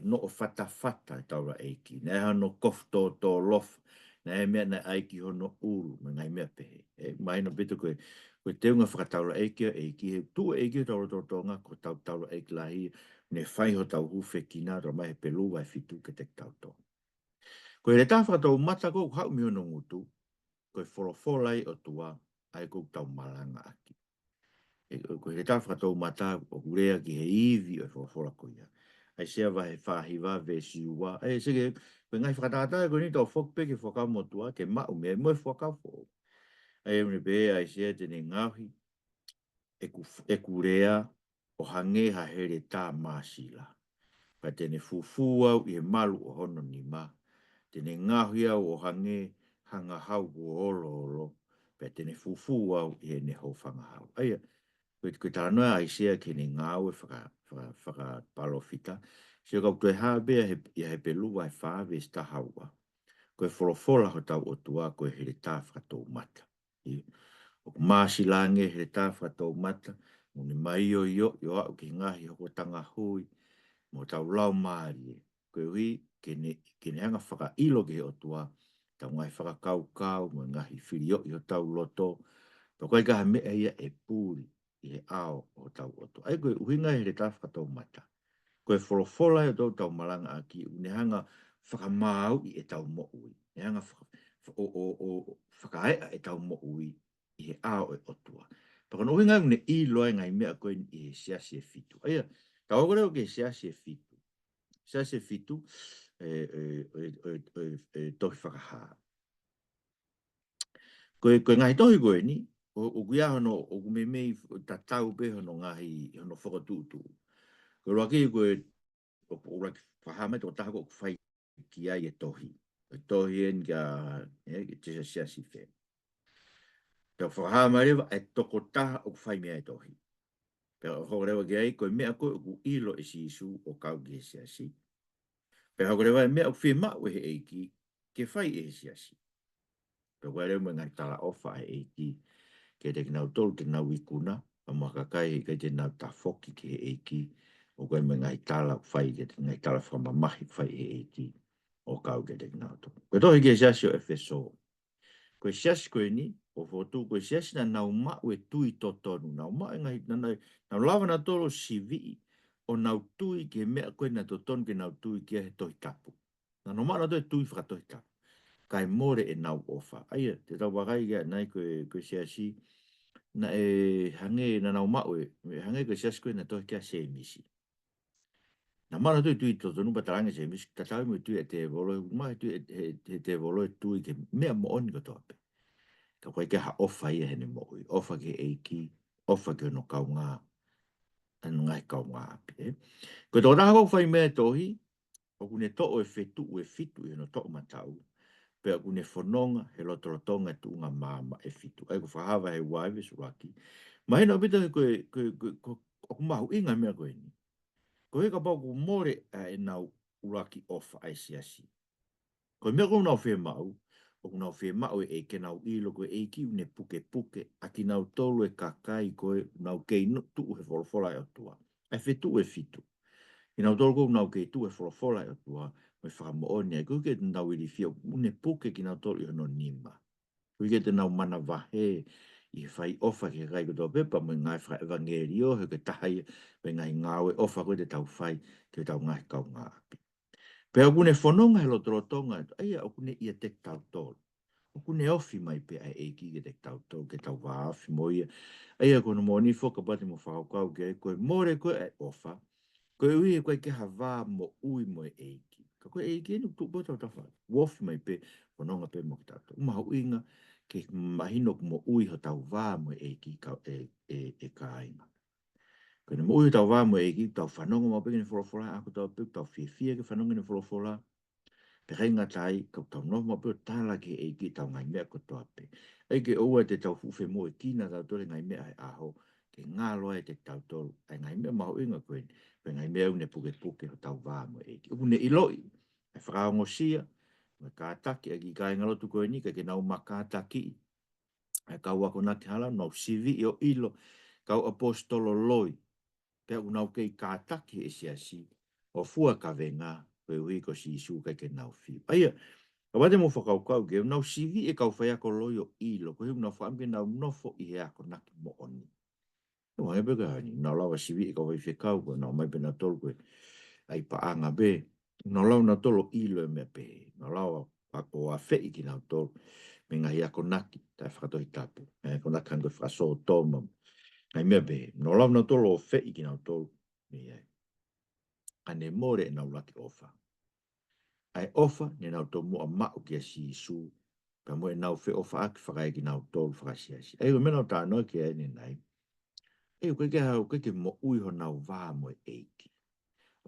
no fata fata ta ra eki ne ha no kof to lof ne me na aiki ho no uru me ngai mea pe mai no bitu ko te unga fata ra eki he tu eki to nga ko ta ra eki lahi ne fai ho tau hu fe kina ro mai pelu vai fitu ke te tau to ko le ta fa to mata ko ha mi no ngutu ko forofolai o tua ai ko tau malanga aki. Ko he tawha tau mata o kurea ki he iwi o forofola ko ia. Ai sea wa he whahiwa ve siua. Ai sege, ko ngai whakatata ko ni tau whokpe ki whakamotua ke mau mea moe whakafo. Ai mre be ai sea tene ngahi e kurea o hange ha here tā māsila. Pa tene fufua i he malu o hono ni ma. Tene ngahi au o hange hanga hau o olo olo. Pa tene fufua i he neho whanga hau. Aia, koe tā noa ai sea ke ne ngāu e whaka palofita. Sea kau tue hābea he pelu ai whāwe sta haua. Koe wholofola ho tau o tua koe here tā whakatou mata. O māsi lange here tā whakatou mata. Mo ne mai o au ki ngahi hoko tanga hui. Mo tau lau maari e. Koe hui ke ne hanga whaka ilo ke o tua. Tau ngai whakakau kau mo ngahi whiri o tau loto. Tau koe kaha mea ia e pūri. I he ao o tau oto. Ai koe uhinga he re tawhaka tau mata. Koe wholofola e tau malanga aki, ne hanga whakamau i e tau mo ui. Ne hanga whakaea e tau mo ui i he ao e otua. Pakano uhinga ne i loa ngai mea koe i he siasi e fitu. Aia, tau kore o ke siasi e fitu. Siasi e fitu tohi whakahaa. Koe ngai tohi koe ni, o kuia hono, o kume mei ta tau pe hono ngahi, hono whakatutu. Koe roake koe, o raki whahame tō taha ko whai ki ai e tohi. E tohi en kia, ki tisa sia si whe. Te whahame rewa, e toko taha o whai mea e tohi. Pe ho rewa ki ai, koe mea koe o ku ilo e si isu o kau ki e sia si. Pe ho rewa e mea o whi mau e he eiki, ke whai e sia si. Pe koe rewa ngai tala ofa e eiki, ke te kinau tolu te nau ikuna, a makakai ke te nau ta foki ke eiki, o koe me ngai tala whai ke te ngai tala whamamahi whai e eiki, o kau ke te kinau tolu. Koe tohi ke siasi o efeso. Koe siasi koe ni, o fotu, koe siasi na nau mau e tui to tonu, nau mau e ngai, nau lava na tolo sivi, o nau tui ke mea koe na to tonu ke nau tui ke he tohi tapu. Nau mau na to e tui whaka tohi tapu. Kai more e nau ofa. Aia, te tau wakai kia, nai koe siasi, na e hange na nau mau e hange ko sias ko na to kia se misi na mana tu to no pataranga se misi ta tau mo tu e te volo ma tu te volo tu ke me mo on ko to pe ka ko ke ha ofa ia hene mo ofa ke e ki ofa ke no kaunga an ngai kaunga pe ko to na ko fai me to hi o kune to o e fetu o e fitu e no to matau pe kune fononga he lo trotonga tu nga mama e fitu ai ko fa hava he waive suraki mai no bita ko o mahu inga mea koe ni. Ko he ka pau ko more e nau uraki ofa ai siasi. Ko mea ko nau whee mau, o nau whee mau e ke nau ilo koe e ki une puke puke, a ki nau tolu e kakai koe nau kei tu he wholofola e atua. Ai whe tu e fitu. Ki nau tolu koe nau kei tu e wholofola e atua, me whakamooni ai koe ke nau iri whio, une puke ki nau tolu i hono nima. Koe ke te nau mana wahe, i whai ofa ke kai koto pepa mo ngai whai evangelio he ke tahai me ngai ngawe ofa koe te tau whai te tau ngai kau ngā api. Pea kune whanonga he lotorotonga, aia o kune ia tek tau tolu. O kune ofi mai pe ai eiki ke tek tau tolu, ke tau waafi mo ia. Aia kono mo ni whoka pati mo whakau ke koe more koe ai ofa, koe ui e koe ke hawa mo ui mo e eiki. Ka koe eiki enu tupo tau tau whai. Wofi mai pe, whanonga pe mo ki tau tolu. Umahu inga, ke mahino mo ui ho tau wā mo e ki ka ainga. Kene mo ui tau wā mo e ki tau whanonga mo pekene wholofola, ako tau pek tau whiawhia ke whanonga ni wholofola, pe renga tai, kau tau noho mo pek tāla ke e ki tau ngai mea kotoa pe. Ei ke oua te tau fuwhe mo e kina tau tole ngai mea ai aho, ke ngā loa e te tau tolu, ai ngai mea mahu inga koe, pe ngai mea une puke puke ho tau wā mo e ki. Ukune iloi, ai whakaongo sia, me kātaki, ai ki kai ngalotu koe ni, ke nau makātaki, kau ako na te hala, no sivi o ilo, kau apostolo loi, pe unau kei kātaki e siasi, o fua ka venga, pe ui ko si isu kai ke nau fiu. Aia, ka wate mo whakau kau ke, nau sivi e kau whai ako loi o ilo, ko hiu nau whaamke nau nofo i he ako naki mo oni. No, hei peka hani, nau lawa sivi e kau whai whekau, ko nau mai pena tolu koe, ai paanga be, nau lau na tolo ilo e mea pe, nau lawa ako a whei ki nau tolu, me ngai ako naki, tai whakatoi tapu. Ko naki hango whakaso tōma. Ai mea be, no lau na tolo o whei ki nau tolu. Me ai. Ane more e nau laki ofa. Ai ofa, ne nau tō mua mao ki a si isu. Ka mo e nau whe ofa aki whakai ki nau tolu whakasiasi. Ai o mena o tānoa ki ai ni nai. Ei o koe ke hau, koe ke mo ui ho nau wā mo e eiki.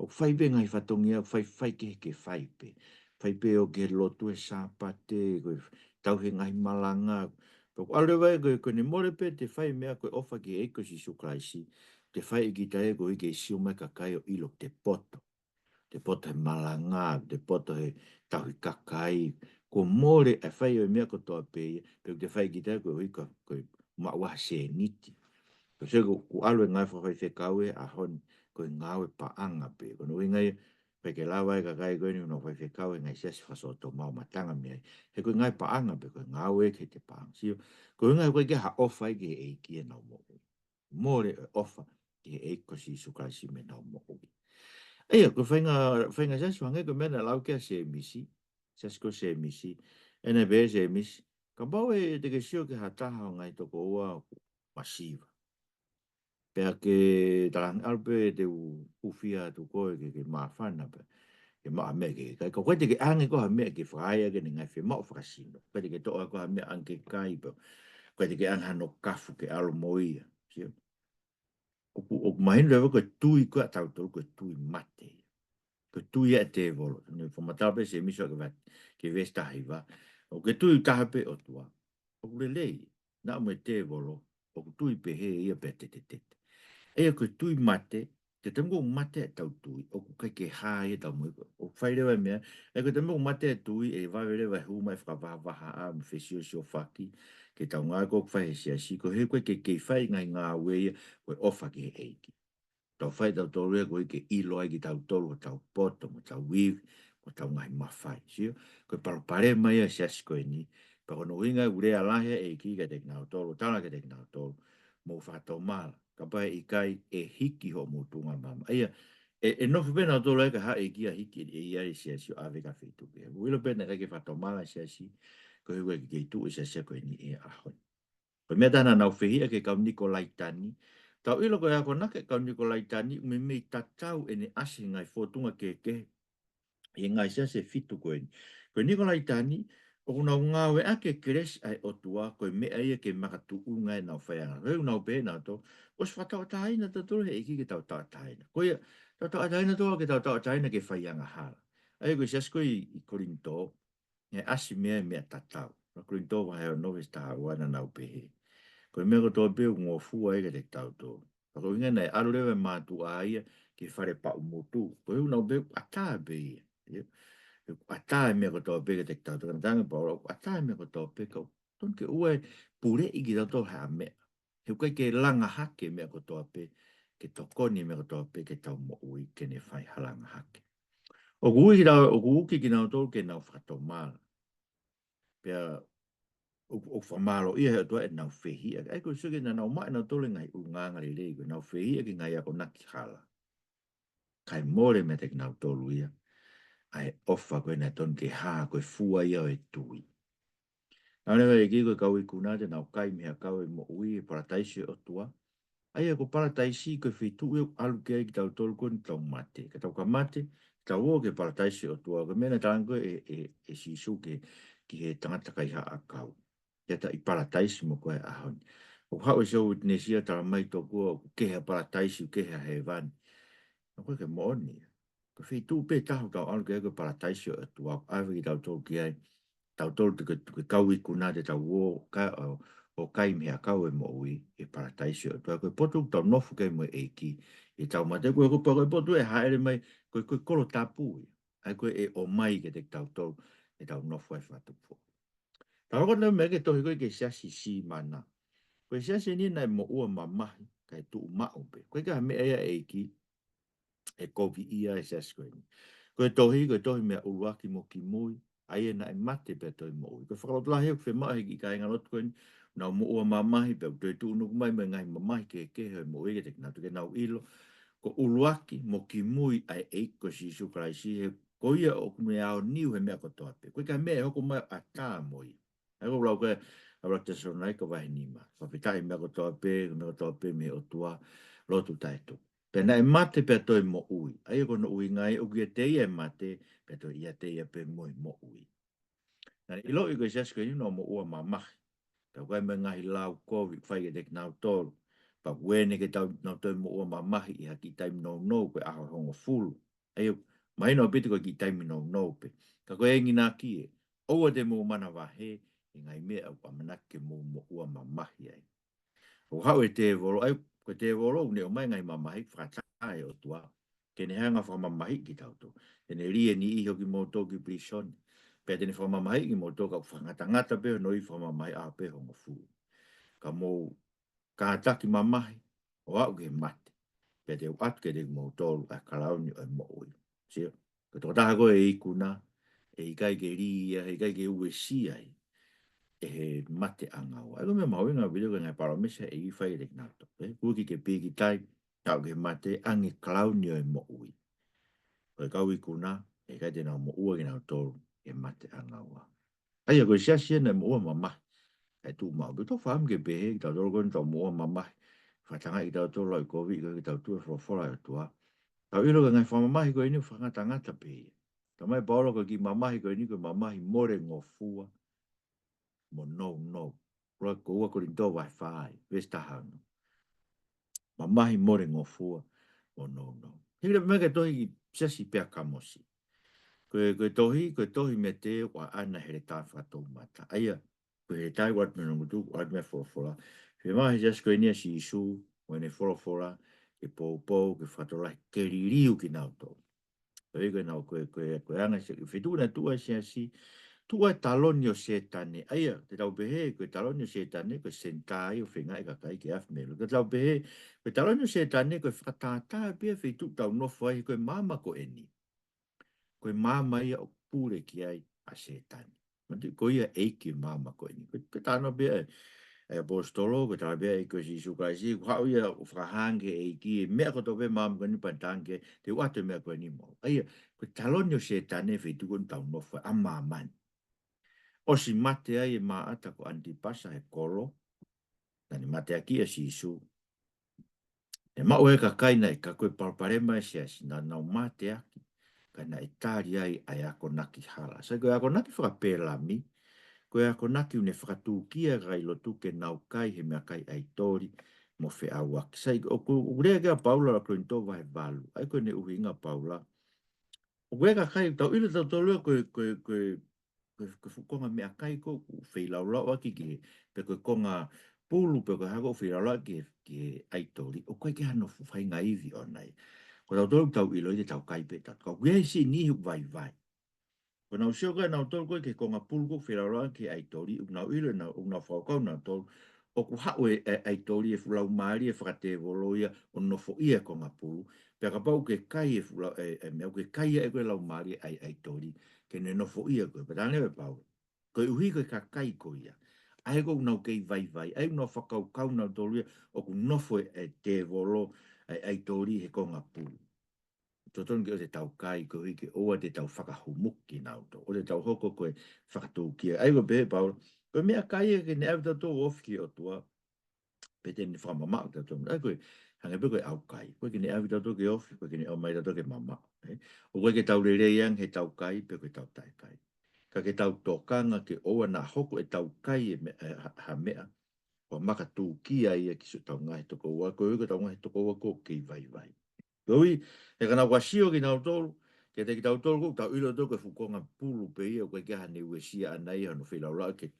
O whai be ngai whatongia, whai ke ke whai pe. Whai pe o ke lotu e sāpate, koe tau he ngai malanga. Poko ale wai koe ne more pe te whai mea koe ofa ki eiko si suklaisi. Te whai e ki tae koe ke siu mai kakai o ilo te poto. Te poto he malanga, te poto he tau he kakai. Ko more e whai o mea ko toa pe, pe te whai ki tae koe hoi koe maua se niti. Ko se ko alwe ngai whawhai whekau e a honi koe ngāwe paanga pe. Kono ngai peke lawa e kakai koe ni uno whai whekau e ngai siasi whasoto mau matanga mea. He koe ngai paanga pe koe ngāwe ke te paanga. Sio, koe ngai koe ke ha ofa e ke e ki e nau mo. More e ofa ke e ko si sukaisi me nau mo. Eia, koe whainga siasi wangai koe mena lau kia se misi. Siasi ko se misi. Ene be se misi. Ka bau e te ke sio ke hataha o ngai toko ua masiva. Pea ke talang alpe te ufia tu koe ke mawhana pe. ke ma me ke kai ko te ke ange ko me ke fraia ke ngai fe ma frasino ko te ke to ko me anke kai po ko te ke anga no kafu ke alo moia sio o mai le ko tui ko tau to ko tui mate ko tui e te volo ne fo mata pe se mi so ke vesta hiva o ke tui ta pe o tua o le le na mo te volo o tui pe he ia pe te e ko tui mate te tango mate tau tui o ko ke ha e tau mo o fai le me e ko tango mate tui e va vele va hu mai fa va va ha am fesio so faki ke tau nga ko fai sia si ko he ko ke fai ngai nga we ko ofa ke e ki tau fai tau tolu e ko ke ilo ai ki tau tolu tau poto mo tau weave mo tau ngai mafai sio ko pare mai a sia ko ni pa no winga ure ala he e ki ke te nga tolu tala ke te nga tolu mo fa to mal ka pai i kai e hiki ho mo tunga mama ia no fu bena to le ka ha e ki a hiki e ia i sia si ave ka fitu ke wilo bena ke fa to mal sia si ko he ke tu sia sia ko ni e a ho ko me dana na fe hi ke ka Nikolai Tani tau ilo ko ya ko na ke ka Nikolai Tani me tatau ene asi ngai fotunga ke e ngai sia se fitu ko ni ko Nikolai Tani o na nga we ake kres ai o tua ko me ai ke makatu unga na fa ya re na be na to o se fata ta ina to to he ki ta ta ta ina ko ya ta ta ta ina to ke ta ta ta ina ke fa ya nga ha ai ko sia sko I korinto e asi me me ta ta no korinto va he no sta wa na be ko me ko to be ngo fu ai ke te ta to ko nge nei alu le ma tu ai ke fare pa mo tu ko na be ata be ata me ko to pe te ta to tanga pa ata me ko to pe ko ton ke ue pure I ki to ha me he ko ke langa hake me ko to pe ke to koni me ko to pe ke to mo ui ke ne fai halanga hake o gu ki da o gu ki na to ke na fa to mal pe o fa malo I he to e na fe hi ai ko so ke na na ma na to le ngai u nga nga le ko na fe hi ke ngai ko na ki hala kai more me te na to luia ai ofa ko na ton ke ha ko fua ia e tui Ana e ki ko kau I kuna te nau kai mea kau e mo ui e parataisi o tua. Ai e ko parataisi ko whitu e alu ke ki tau tolu ko ni tau mate. Ka tau ka mate, tau o ke parataisi o tua. Ka mena tango e sisu ke ki he tangata kai ha a kau. Ia ta I parataisi mo koe ahoni. O hau e sau nesia tala mai tō kua ke he parataisi ke he he vani. Ka koe ke mooni. Ka whitu pe tahu tau alu ke ko parataisi o tua. Awe ki tau tolu ki ai. Tau tolu te kau I kuna te tau o kai mea kau e mo ui e parataisi o tua. Koe potu tau nofu kai mo e ki. E tau mate koe koe potu e haere mai koe kolo tapu. Ai koe e o mai ke te tau tolu e tau nofu e whatu po. Tau kona mea ke tohi koe ke siasi si mana. Koe siasi ni nai mo ua mamahi kai tu mao pe. Koe ka mea ea e ki e kovi ia e siasi koe ni. Koe tohi mea uruaki mo ki mui. Ai e na e mate pe toi mo ui. Ko whakalaplahi o whi mahi ki kai ngalot koe ni. Nau mo ua mamahi pe toi tu unuku mai me ngai mamahi ke hoi mo ui ke te kinatu ke nau ilo. Ko uruaki mo ki mui ai eiko si sukarai si he ko ia o kume ao niu he mea kotoa pe. Koe ka mea e hoko mai a tā moi. Ai ko blau koe a rata sonai ko vahe nima. Whawhitai mea kotoa pe me o tua lotu taitu. Pena e mate pe toi mo ui. Ai ko no ui ngai o kia te ia mate pe toi ia te ia pe moi mo ui. Na ilo I ko sias ko ino mo ua mamahi. Ka koe me ngahi lau COVID whai ke te nau tolu. Pa wene ke tau nau toi mo ua mamahi I haki taimi nou nou pe aho hongo fulu. Ayo, mai no piti ko ki taimi nou nou pe. Ka koe engi nā kie. Oua te mo mana wahe I ngai mea au amanake mo ua mamahi ai. O hau e te volo, ai ko te volo ne o mai ngai mamahi whakatai o tua. Kene hanga whamamahi ki tau to. Kene rie ni iho ki mo toki prisioni. Pea tene whamamahi ki mo toka whangatangata peho no I whamamahi a peho mo fu. Ka mo kātaki mamahi o au ke mate. Pea te atu ke te mo tolu a kalauni o mo ui. Sio, ka tō taha koe e ikuna, e ikai ke ria, e ikai ke ue sia e he mate angau. Ai ko me mau inga video ngai paramesa e I whai rek nato. Kuki ke piki tai, tau ke mate ange kalauni o mo ui. Koe kau ikuna, e kai te nao mo ua ki nao tolu, e mate angau. Ai a koe sia sia na mo ua mamahi. Ai tu mau, beto whaam ke pehe, ki tau tolu koe tau mo ua mamahi. Whatanga ki tau tolu ai COVID, ki tau tua whawhora o tua. Tau ilo ka ngai whamamahi koe ni whangatangata pehe. Tamai Paulo ko ki mamahi ko ni ko mamahi more ngofua. Mo no. Roa ko ua ko rinto vai fai. Vesta hanga. Mamahi more ngofua. Mo no. Hira mega tohi sesi pea kamosi. Koe tohi me te wa ana here tā whatou mata. Aia, koe he tai wat me nungutu, wat me whorofora. He mahi jas koe nia si isu, koe ne whorofora, ke pou, ke whatorai, ke ririu ki nau tō. Koe koe nau koe anga se, whetu na tua si asi, tua taloni o se tane. Aia, te tau behe, koe taloni o se tane, koe sentai o whenga e kakai ke afmelo. Te tau behe, koe taloni o se tane, koe whakatata pia whetu tau nofo ai, koe mama ko eni. Koe mama ia o pure ki ai a setani. Mati ko ia eiki mama koe ni. Koe tāna bea e apostolo, koe tāna bea e koe si isu kaisi, koe hau ia o whakahange eiki, e mea koe tope mama koe ni pantange, te wate mea koe ni mo. Aia, koe taloni o setani e whetu koe tau nofa a mamani. O si mate ai e maata ko antipasa e kolo, tani mate aki a si isu. E mau e ka kaina e ka koe parparema e se asi, na nau mate aki. Kana e tāri ai ai ako naki hala. Sa koe ako naki whakapēlami, koe ako naki une whakatūkia gai lotu ke nau kai he mea kai ai tori mo whi awaki. Sa o kurea kia Paula la koe nto vai valu. Ai koe ne uhinga Paula. O koe ka kai, tau ilo tau tolua koe fukonga mea kai ko whi laulau aki ki pe koe konga pulu pe koe hako whi laulau ki ai tori. O koe ke hano whainga iwi o nei. Ko tau ilo i te tau kai pe tau. Ko wei si ni hu vai. Ko nau sio kai nau tolu koe ke konga pulko whiraroa ke ai tori. Nau ilo nau whaukau nau tolu. O ku hau e ai tori e fulau maari e whakate voloia o nofo ia konga pulu. Pea ka pau ke kai e fulau mea ke kai e koe lau maari ai tori. Ke ne nofo ia koe. Pea tane me pau. Koe uhi koe ka kai koe ia. Ai ko nau kei vai. Ai nau whakau kau nau tolu ia. O ku nofo e te volo ai tori he konga pulu. Totonu ke o te tau kai ko hiki oa te tau whakahumuki nau to. O te tau hoko koe whakatūkia. Ai ko pehe Paul, koe mea kai e ke ne au tato ofki o tua. Pe te ni whamama o tato. Ai koe, hange pe koe au kai. Koe ke ne au tato ke ofi, koe ke ne au mai tato ke mama. O koe ke tau rere iang he tau kai, pe koe tau tai kai. Ka ke tau tokanga ke oa na hoko e tau kai ha mea. O maka tūkia ia ki su tau ngai toko ua. Koe uka tau ngai toko ua ko kei vai. Koe, e kana wasio ki nau tolu, ke te ki tau tolu kou, tau ilo tolu ke fukonga pulu pe ia, koe kia hane ue sia anai hano whilaula ke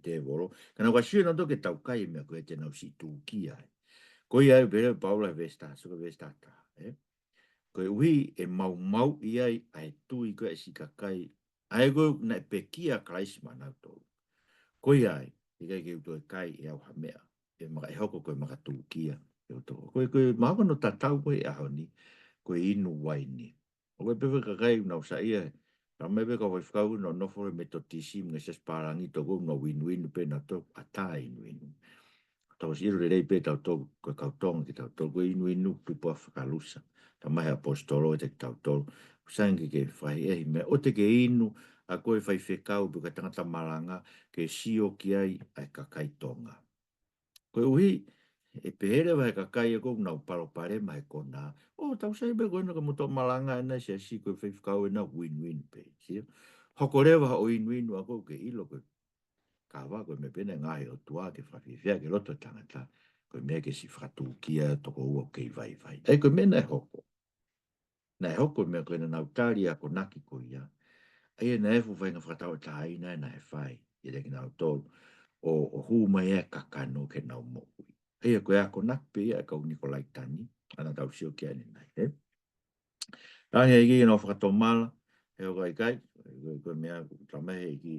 te voro. Kana wasio nau tolu ke tau kai mea koe te nau si tūkia. Koe ai bere paula vesta, suka vesta ta. Koe ui e mau iai ai tui koe si kakai. Ai koe na e pekia kraisma nau tolu. Koe ai, i kai ke uto e kai e au hamea. E maka e hoko koe maka tūkia. Koe mako no tatau koe aho ni. Koe inu wai ni. O koe pepe kakai nau sa ia. Ka mebe ka wai whakau no nofore me to tisi mga ses parangi to kou no winu pe na to ata inu. Tau si iru rei pe tau to koe kautonga ki tau to koe inu pipua whakalusa. Ta mahe apostolo te tau to. Sangi ke whai ehi me o te ke inu a koe whai whekau pe ka tangata malanga ke sio ki ai ai kakai tonga. Koe uhi, e pehere vai ka kai e kou nau paropare mai kona. O, tau sai be koe naka muto malanga e nai se si koe whaifkau e na win-win pe. Hoko rewa o inu a kou ke ilo koe. Kawa koe me pene ngahe o tua ke whawhiwhia ke loto tangata. Koe mea ke si whatu kia toko ua kei vai. Ei koe mea nai hoko. Nai hoko mea koe na nau tari a konaki koe ia. Ei e na efu whainga whatau e tahaina e na e whai. I reki nau tolu. O hu mai e kakano ke nau mo. Hei koe ako nakpe ia kau Nikolai Tani, ana tau sio kia ni nai. Tangi e ki no whakatomala, he o kai kai, koe mea tamahe e ki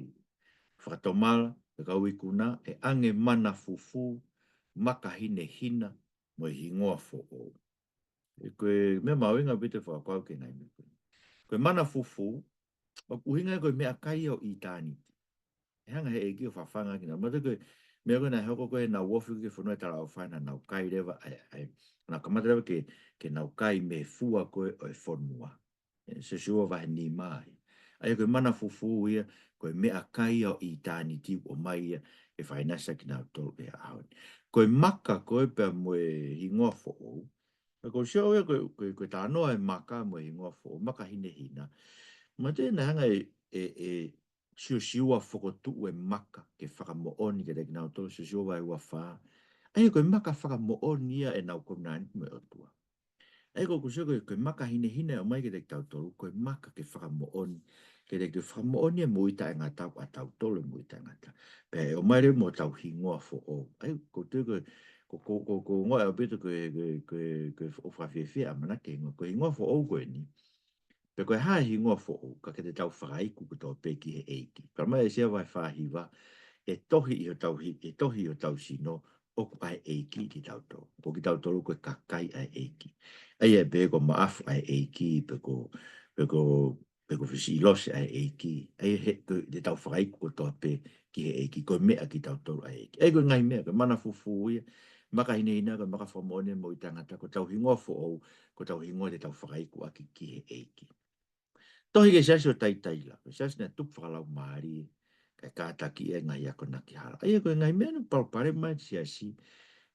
whakatomala, e kau ikuna, e ange mana fufu, maka hine hina, mo i hingoa fo o. E koe mea mawinga bite whakau ke nai me koe. Koe mana fufu, o kuhinga koe mea kai o i tāni. E hanga he e ki o whawhanga ki nai. Mata koe, mea koe nai hoko koe nau wofu ke whanua tala o whaina nau kai rewa na kamata rewa ke nau kai me fua koe o e whanua. Se sua wahe ni mai. Ai koe mana fufu ia koe mea kai o i tāni tiu o mai ia e whainasa ki nau tolu e ahoni. Koe maka koe pia moe hingoa fo o. Koe sio ia koe tānoa e maka moe hingoa fo o. Maka hine hina. Ma te na hanga siu a whakotu e maka ke whakamooni ke reki nau tolo siu a ua wha. Ai koe maka whakamooni ia e nau konani me o tua. Ai koe maka hine hine o mai ke reki tau tolo, koe maka ke whakamooni. Ke reki whakamooni e muita e ngatau a tau tolo e muita e ngatau. Pe o mai re mo tau hingoa fo o. Ai ko te ko ngoa e o pito koe o whawhiawhia a mana ke hingoa. Ko hingoa fo o koe ni. Pe koe hae hingoa fo o, ka ke te tau whakaiku ko tau peki he eiki. Ka mai e sia vai whahiwa, e tohi i o tau sino, o ku ai eiki ki tau tō. Ko ki tau tō koe kakai ai eiki. Ai e beko maafu ai eiki, peko fisi ilose ai eiki. Ai he te tau whakaiku ko tau pe ki he eiki, koe mea ki tau tō ai eiki. Ai koe ngai mea, koe mana fufu ia, maka hine hina, koe maka whamone mo i tangata, ko tau hingoa fo o, ko tau hingoa te tau whakaiku aki ki he eiki. Tohi ke siasi o taitaila, ke siasi na tup whakalau maari, kai kātaki e ngai ako na ki hala. Ai koe ngai mea no palpare mai siasi,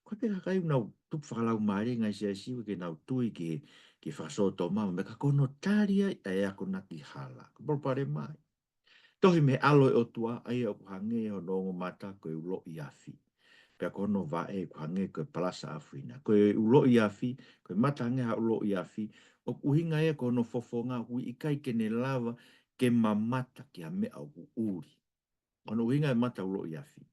koe peka kai unau tup whakalau maari ngai siasi, ke nau tui ki whasoto mama, me ka kono taria e ako na ki hala. Palpare mai. Tohi me alo o tua, ai o kuhange o nongo mata koe ulo i afi. Pea kono va e kuhange koe palasa afuina. Koe ulo i afi, koe matange ha ulo i afi, o kuhinga e kono fofonga hui ikai kene lava ke mamata ki a mea o uri. Ono uhinga e mata ulo i afi.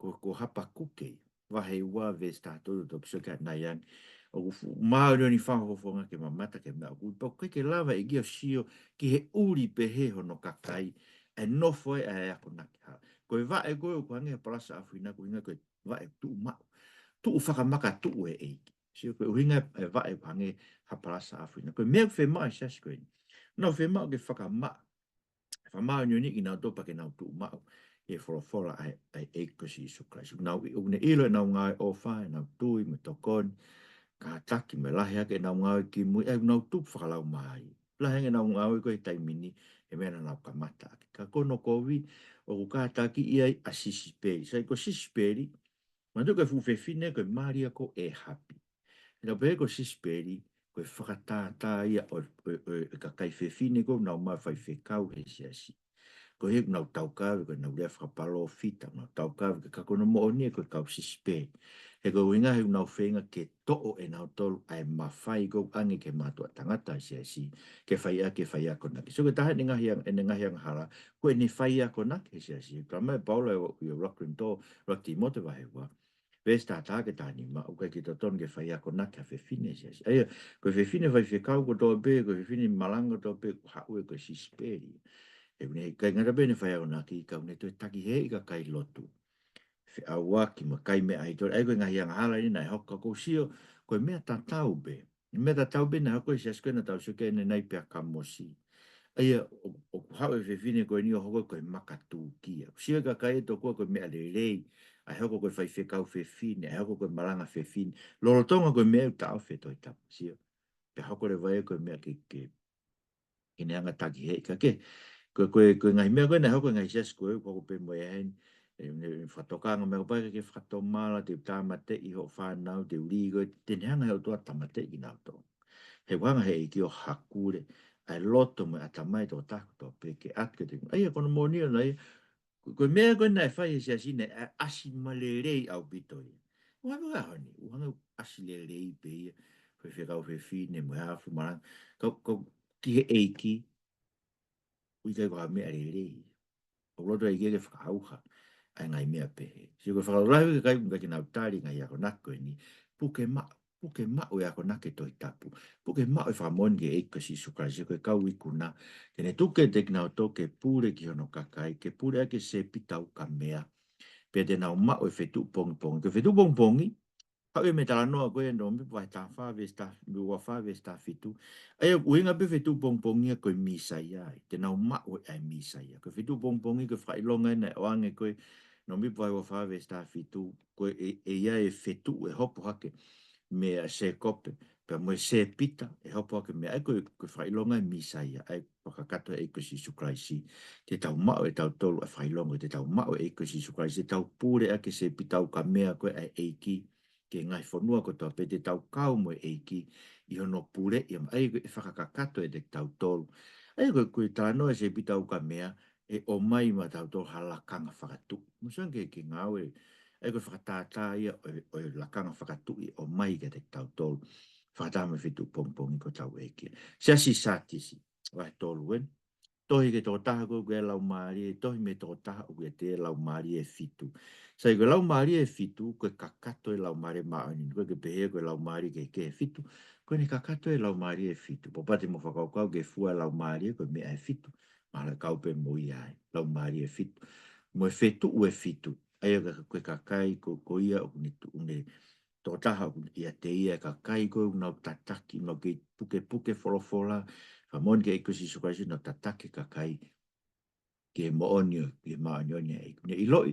Ko hapa kuke, wahe ua vesta todo to psoka na yang. O maaro ni whaha fofonga ke mamata ke mea o uri. Pau ke lava e gia sio ki he uri pehe hono kakai. E nofo e a ako naki ha. Koe va e koe o kuhange he palasa afuina, kuhinga koe va e tu mau. Tu whakamaka tu e eiki. Sio koe uhinga e va e kuhange hapalasa afuina. Koe mea whe maa sias koe. Nau whe maa ke whakamaa. Whamaa nyoni ki nau topa ke nau tu mau. E whorofora ai eiko si Isu Christ. Nau i une ilo e nau ngai o whae, nau tui me tokoni. Ka taki me lahi ake nau ngai ki mui. E nau tu whakalau mai. Lahi ake nau ngai koe taimini. E mena nau kamata ake. Ka kono kovi. O ku ka taki iai a sisiperi. Sai ko sisiperi. Mandu koe fuwhewhine koe maria ko e hapi. Ina pehe ko sisperi, koe whakatata ia o ka kai whewhine ko nau mai whai whekau he siasi. Ko he nau taukau, koe nau rea whakapalo fita, nau taukau, ke kakono mo o nia koe kau sisperi. He ko winga he nau whenga ke to'o e nau tolu ai mawhai ko ange ke matua tangata siasi, ke whai a konaki. So ke tahe ni ngahi ang hala, koe ni whai a konaki siasi. Ka mai paula i o Rockland to, Rocky mote wahe wa. Vesta ta ke tani ma o ke to ton ke fai ko na ka fe fine sia ai ko fe fine vai fe kau ko to be ko fe fine malanga to be ha u ko si speri e ne ka ngara bene fai ona ki ka ne to taki he ka kai lotu fe a wa ki ma kai me ai to ai ko ngai ang hala ni na ho ko sio ko me ta tau be me ta tau be na ko sia sko na tau so ke ne nai pe ka mosi ai o ha e fe fine ko ni ho ko makatu ki sio ka kai to ko me ale rei ai hoko koe whai whekau whewhine, ai hoko koe malanga whewhine. Loro tonga koe mea uta au whetoi tapu, sio. Pe hoko re vai koe mea ke neanga taki hei. Ka ke, koe ngai mea koe na hoko ngai sias koe, koko pe moe hen, whatokanga mea koe ke whatomala, te tamate i ho whanau, te uri koe, te neanga heo toa tamate i nau tō. He wanga hei ki o hakure, ai loto me atamai tō taku tō pe ke atke te. Ai, kono mō nio nei, ko mea ko na fai sia sine asi malerei au bitoi wa wa honi wa asi lerei pe fe fe kau fe fine mo ha fu mara ko ki eiki ui kai ko me lerei o lo dai ge fa au ha ai ngai mea pe si ko fa la ke kai ko na tari ngai ko na ko ni puke ma o ya ko na ke toi tapu puke ma o fa mon ge eiko si su ka si ko ka wi kuna ke ne tuke te na to ke pure ki ono kakai ke pure ke se pitau ka mea pe te na ma o fetu pong pong ke fetu pong pongi ha e me tala no ko e no me vai ta fa ve sta mi wa fa ve sta fitu ai o inga pe fetu pong pongi ko misa ia te na ma o ai misa ia ko fetu pong pongi ko fa ilonga na o ange ko no mi vai wa fa ve sta fitu ko ia e fetu e hopo hake me a se kope pe mo se pita e hopo ke me ai ko fai longa mi sai ai pakakato e ko si su kraisi te tau ma e tau tolu e fai longa te tau ma e ko si su kraisi tau pure a ke se pita o ka mea ko ai eiki ke ngai fonua ko to pe te tau kau mo eiki i hono pure i ai ko e whakakato e te tau tolu E koe tānoa se pita uka mea, e o mai ma tau tō halakanga whakatu. Musan ke ngau e koe whakatātā ia o lakanga whakatu i o mai ke te tau tō whakatama whitu pongpongi ko tau eke. Siasi sātisi, wai tōlu wen. Tohi ke tō taha koe koe lau maari, tohi me tō taha koe te lau maari e fitu. Sai koe lau maari e fitu, koe kakato e lau maari maani, koe ke pehe koe lau maari ke fitu, koe ni kakato e lau maari e fitu. Po pati mo whakaukau ke fua lau maari koe mea e fitu, mahala kaupe mo ai, lau maari e fitu. Mo e fitu u e fitu, aia koe kakai ko ia o une tō taha ia te ia kakai koe unau tataki, unau ke puke wholofola, ka mon ke ikusi sukaisi no tatake kakai ke moonio ke maonionia e ne iloi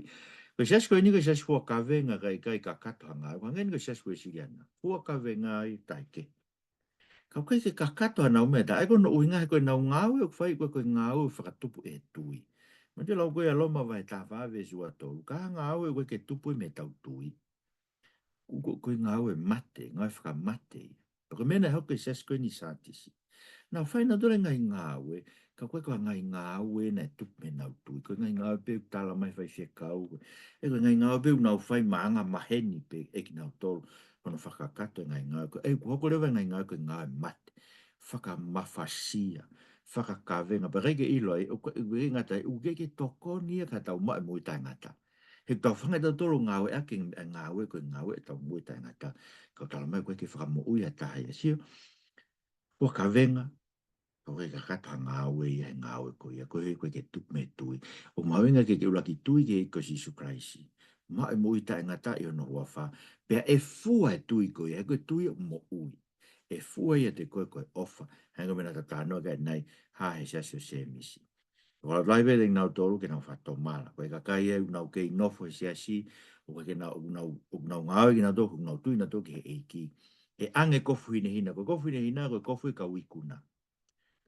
ko sas ko ni ko sas fo ka venga kai ka katanga ko ngen ko sas ko siliana fo ka venga i taike ka kai ke ka kato na me da ko no uinga ko na ngau ko fai ko ngau fa tupu e tui ma te lo ko ya lo ma vai ta va ve zu ato ka ngau ko ke tupu me tau tui ko ngau e mate ngau fa mate ko mena ho ke sas ko ni satisi na fai na dore ngai ngawe ka koe ka ngai ngawe na tup me nau tui ko ngai ngawe pe tala mai fai se kau e ko ngai ngawe pe nau fai maanga maheni pe e ki nau tolu kono whakakato ngai ngawe ko e ko rewa ngai ngawe ko ngawe mate whaka mafasia whaka kawenga pa rege ilo e o ko e ngata u ke toko ni ka tau mai mui tai ngata he tau whanga tau tolu ngawe a ki ngawe ko ngawe tau mui tai ngata ka tala mai koe ki whaka mo ui a tahi a sio ko kawenga ko ke kata ngawe ia ngawe ko ia ko ke tup me tui o mawenga ke ulaki tui ke ko si sukraisi ma e mo ita ngata i no wafa pe e fua e tui ko ia ko tui mo ui e fua ia te ko ofa hanga mena ta no ga nai ha he sa se misi o lai ve nau tolu ke na fa to mala ko ka kai e nau ke no fo sia si o ke na nau ngawe ke na do nau tui na to ke e ki e ange ko fuine hina ko fuine hina ko fu ka wikuna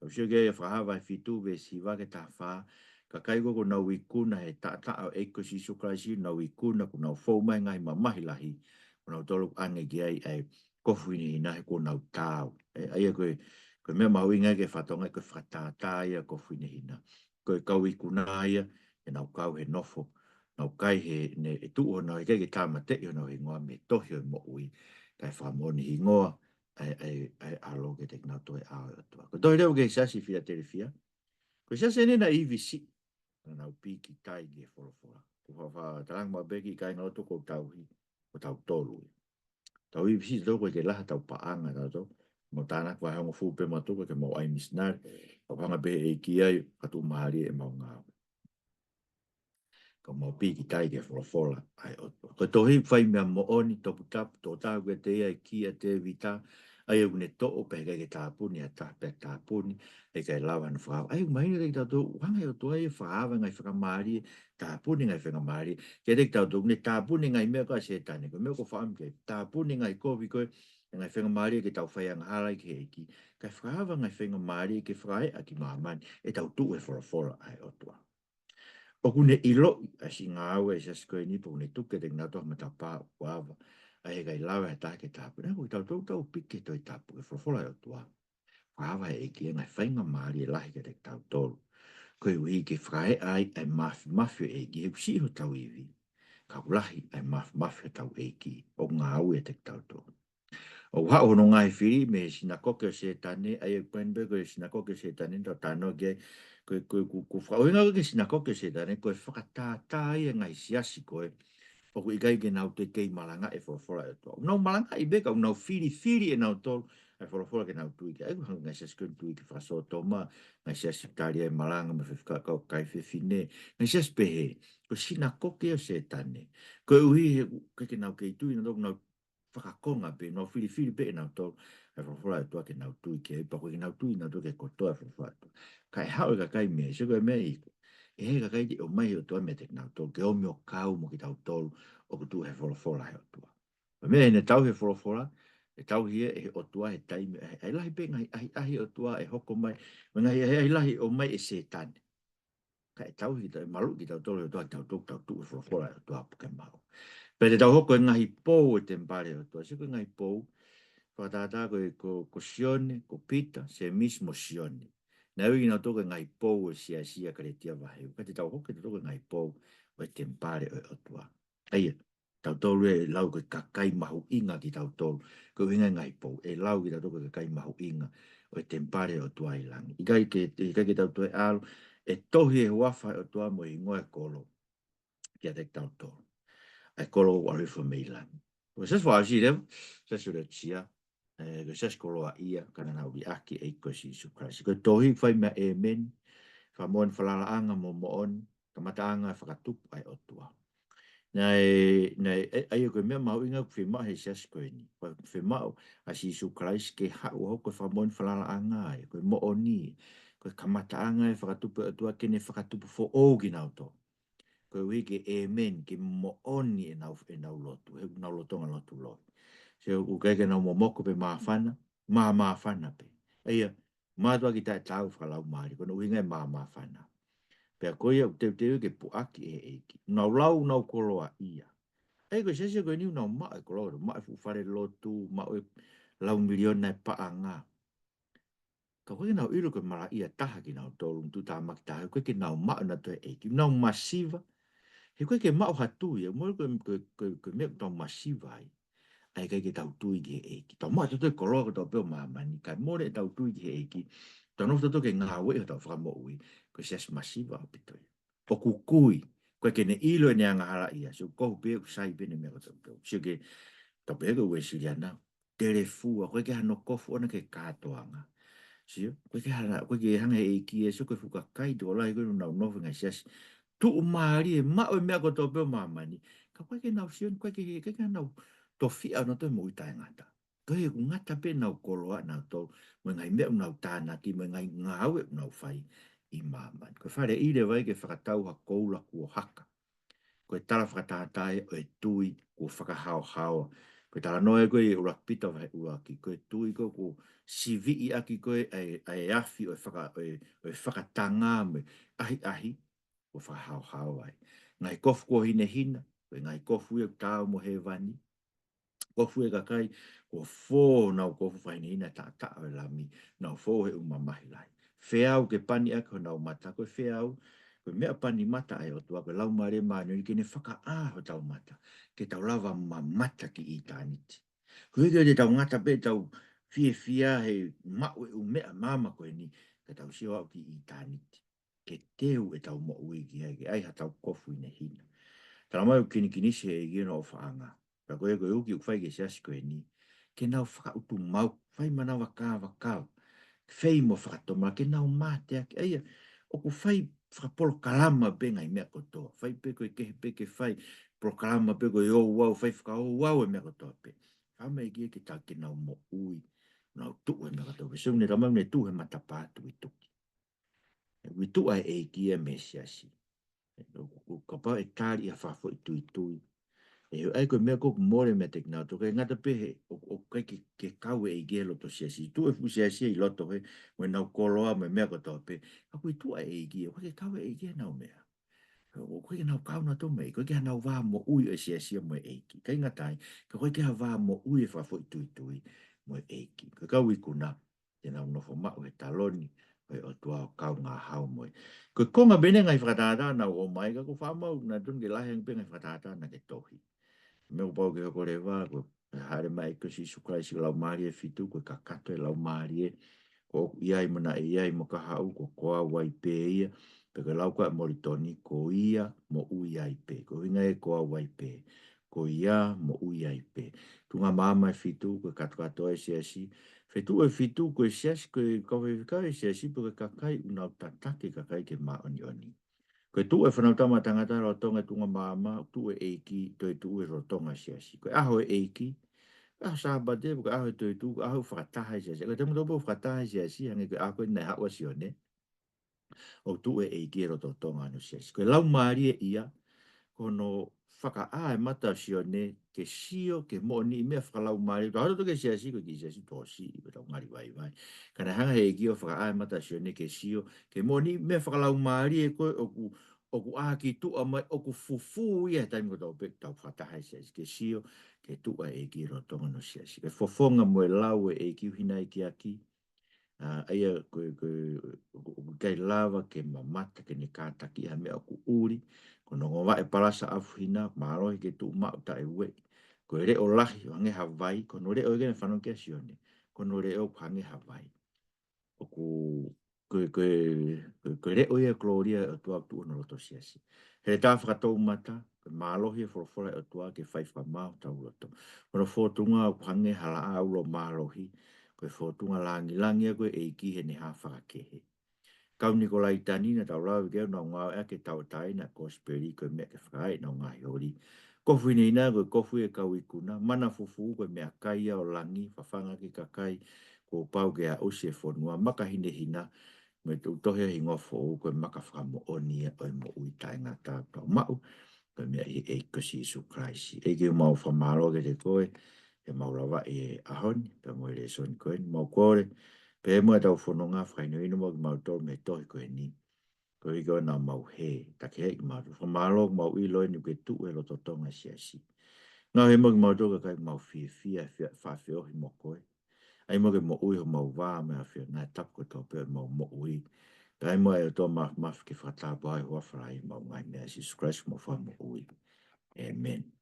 o se ge fa hava fitu ve si va ke ta fa ka kai go na wikuna he ta ta e ko si su krasi na wikuna ko na fo mai ngai ma mai lahi ko na tolu ange ge ai ko fuine hina ko na tau ai ko me ma winga ke fa tonga ko fa ta ta ia ko fuine hina ko ka wikuna ia e na ka he nofo na kai he ne tu o na ke ta ma te yo no ingoa me to yo mo ui kai fa mo ni ingoa ai alo ke te kna toi a to ko doi leo ke sa si fia te fia ko sa se ne na ivisi na upi ki tai ge fo ko fa tang ma be ki kai no to ko tau hi ko tau tolu tau ivisi do ko ke la tau pa anga na to mo tana ko ha mo fu pe mo to ko ke mo ai misnar ko nga be e ki ai ka tu mari e mo nga ko mo pi ki tai ke fo ai ko to hi fai me mo oni to tap to ta ko te ai ki a te vita ai u ne to o pe ke ta puni a ta pe ta puni e ke lava no fa ai mai ne ta to wanga yo to ai fa ngai fa mari ta puni ngai fa mari ke de ta to ne ta puni ngai me ka se ta ne ko me ko fa ke ta puni ngai ko vi ko ngai fa mari ke ta fa yang hala ke ki ka fa ngai fa mari ke fa ai ki ma man e ta tu e for ai o to o kune ilo a si ngā aue e sasko ni po ne tuke te ngato ma ta pa wava a he gai lawa e ta ke tapu ne ko tau tau pike toi tapu e fofola o tua wava e ki ngai whainga maari e lahi ke te tau tolu ko i ui ke whae ai e mafi e ki he kusi ho tau iwi ka ulahi e mafi tau e ki o ngā aue e te tau tolu o wa o no ngai firi me sinakoke o se tane ai e kwenbe ko sinakoke o se tane to tano ke ko fa o nga ke sinakoke o se tane ko fa ta ta ai ngai siasi ko o ko ikai ke nau te kei malanga e fora to no malanga i be ka no firi e nau to e fora ke nau tu ke ai ko ngai siasi ko tu ke fa so to ma ngai siasi tari e malanga me fa ka kai fe fine ngai siasi pe ko sinakoke o se tane ko ui ke nau ke tu no whakakonga pe no fili pe na to e whawhara to ke nau tui ke pa ko ke nau tui na to ke kotoa whawhara to kai hao ka kai me se ko me i e he ka kai o mai o to me te nau to ke o mio kau mo ki tau tolu o ku tu he whawhara he o tua me ne tau he whawhara e tau hie e o tua he taime e lahi pe ngai ahi o tua e hoko mai ngai e lahi o mai e se tane kai tau hi ta malu ki tau tolu o tua tau tu e whawhara o tua ke mau Pe te tau hoko e ngahi pou e te mpare o tua. Siko e ngahi pou, whakatata ko sione, ko pita, se mismo sione. na ui na toka ngai pou e sia ka le tia vahe. Ka te tau hoke te toka ngai pou o e tempare o tua. Aia, tau tolu e lau ke kakai mahu inga ki tau tolu. Ko inga ngai pou e lau ki tau toka kakai mahu inga o e tempare o tua ilangi. Ikai ke tau toe alu e tohi e wafa o tua mo i ngoe kolo. Kia te tau tolu. Ai kolo o alifo me ilangi. Ko sas wa asi lew, sas ura tia. Ko sas kolo a ia, kana na ui aki e ko si Isu Christ. Ko tohi fai mea e men, fa moan falala anga mo moon, kamata anga whakatupu ai o tua. Nei, ai ko mea mau inga ku whema he sas ko ni. Ko whema a si Isu Christ ke hau ho ko fa moan falala anga ai, ko moon ni. Ko kamata anga e whakatupu o tua kene whakatupu fo o ki nau to. Ko wiki amen ki moon ni e nau lotu, he nau lotonga lotu lotu. Se o keke na momoko pe maafana, maafana pe. Eia, mātua ki tae tau whakalau maari, kono uinga e maafana. Pea koia u te ke puaki e eiki. Nau lau nau koloa ia. Ei koe sese koe niu nau maa e koloa, maa e fufare lotu, maa e lau miliona e paa ngā. Ka koe nau iru koe mara ia taha ki nau tolu, tu tā maki taha, koe ke nau maa na toe eiki. Nau masiva, he koe ke maa hatu ia, mōre koe mea tau masiva ai. Ai kai ke tau tui ki he eki. Tau maa tutu e koloa ko tau peo maamani. Kai mōre e tau tui ki he eki. Tau nofu tutu ke ngā wei o tau whakamo ui. Ko sias masiva o pitoi. O kukui. Koe ke ne ilo e ne anga hala ia. So kohu peo sai pene mea ko tau peo. Sio ke tau peo ko ue siliana. Tere fua. Koe ke hano kofu ona ke katoanga. Sio. Koe ke hanga he eki e. So koe fuka kai tu olai koe nau nofu ngai sias. Tu umaari e mao e mea ko tau peo maamani. Ka koe ke nau sion. Koe ke nau to fia no to mo utai ngata. Ko he ngata pe nau koloa nau to mo ngai me nau tāna ki mo ngai ngau e nau fai i mama. Ko whare i le vai ke whakatau ha koula kua haka. Ko e tala whakatātai o e tui kua whakahao hao. Ko e tala noe koe i urak pita vai uraki. Ko e tui ko ku sivi i aki koe ai afi o e whakatanga me ahi o whakahao hao ai. Ngai kofu kua hine hina. Ngai kofu e tāu mo he vani. Kofu e kakai, ko fō nau kofu whaini ina ta o lami, nau fō he umamahi lai. Whiau ke pani a ko nau mata, ko whiau, ko mea pani mata ai o tua, ko lau mare manu, ni kene whaka ho tau mata, ke tau lava mamata ki i tāniti. Ko heke te tau ngata pe tau fia he mau e umea mama koe ni, ke tau sio au ki i tāniti. Ke teu e tau mo ui ki heke, ai ha tau kofu ina hina. Tala mai o kini kinisi e gino o whaanga. Ka koe koe uki ukwhai ke siasi koe ni. Ke nau whakautu mau. Whai mana wakau. Whai mo whakatoma. Ke nau mate ake. Eia, o ku whai whakapolo kalama pe ngai mea kotoa. Whai pe koe kehe pe ke whai. Polo kalama pe koe o wau. Whai whakao wau e mea kotoa pe. Whama e kia ke tā ke nau mo ui. Nau tuu e mea kotoa pe. Sumne ramau ne tuu he matapātu i tuki. Ui tuu ai e kia me siasi. Ka pā e tāri a whafo i tui. E ai ko mea koku more mea teknau to kai ngata pehe o kai ke kawe e gelo to siasi tu e fu siasi i loto he when nau koloa me mea ko to pe a kui tu e gi o kai kawe e gi nau mea o kai nau kau na to me ko ke nau va mo ui e siasi mo e ki kai ngata ko kai ke va mo ui e fa fo tu mo e ki ko ka wi kuna te nau no fo ma o e taloni o tua kau ngā hau mo ko konga bene ngai whakatata na o mai ka ko whamau na tunge laheng pe ngai whakatata na ke tohi me o pau ke hoko le wā, ko haere mai ko si suklaisi lau maari e fitu, ko kakato e lau maari e, ko iai mana e iai mo ka hau, ko koa wai pe ia, pe ko lau koa moritoni, ko ia mo ui ai pe, ko inga e koa wai pe, ko ia mo ui ai pe. Tunga mama e fitu, ko katoa e siasi, fitu e fitu, ko e siasi, ko e kawe vika e siasi, po ke kakai unau tatake kakai ke maoni oni. Koe tu e whanau tama tangata rotonga tunga mama, tu e eiki, toi tu e rotonga siasi. Koe aho e eiki, aho sābate, koe aho e toi tu, koe aho whakataha siasi. Koe temu topo whakataha siasi, hangi koe aho e nei hawa sione, o tu e eiki e rotonga anu siasi. Koe lau maari e ia, kono whaka a e mata sione, ke sio, ke moni, mea whakalau maari, to haroto ke siasi, koe ki siasi tosi, koe tau ngari vai. Kana hanga he eiki o whaka a e mata sione, ke sio, ke moni, mea whakalau maari e koe, o ku aki tu a mai, o ku fufu ia, taimi ko tau pek tau whataha siasi, ke sio, ke tu a eiki rotonga no siasi. Ke fofonga mo e lau e eiki uhina e ki aki, Aia kai lava ke mamata ke ne kātaki ha mea ku uri, ko nongo wa e palasa afuhina, marohi ke tu ma uta e we, ko re o lahi o ange Hawaii, ko no re o gene whanau ke sione, ko no re o pange Hawaii. O ko re o ia Gloria o tua tu ono loto siasi. He tā whakatou mata, ko malohi e whorofora o tua ke whaifa mau tau loto. Kono whotunga o pange hala a ulo malohi, koe whotunga langi a koe e iki he ne ha whakakehe. Kau Nikolai Tanina tau lau keo na ngā ea ke tau taina ko speri koe mea ke whakai na ngā hiori. Kofu ina koe kofu e kau ikuna, mana fufu koe mea kai o langi, whawhanga ki kakai, ko pau ke a usi e whonua, maka hine hina, me tu tohe hi ngofo o koe maka whamo onia o mo ui tai ngā tātou mau, koe mea i e kosi Isu Kraisi. E ke mau whamaro ke te koe, e mau rawa e ahoni, pe mo e le soni koe, mau kore, pe mo e tau whanonga whaino ino mo ki mau tō me tohi koe ni. Ko i koe nā mau he, take hei ki mau tu. Whamaro mau i loi ni ke tu e lo totonga si asi. Ngā he mo ki mau tō ka kai mau fia whawhio hi mo koe. Ai mo ke mo ui ho mau wā mea whia, ngā tapu ko tō pe mau mo ui. Ai mo e tō maf ki whatapu ai hoa wharai mau ngai mea si scratch mo wha mo ui. Amen.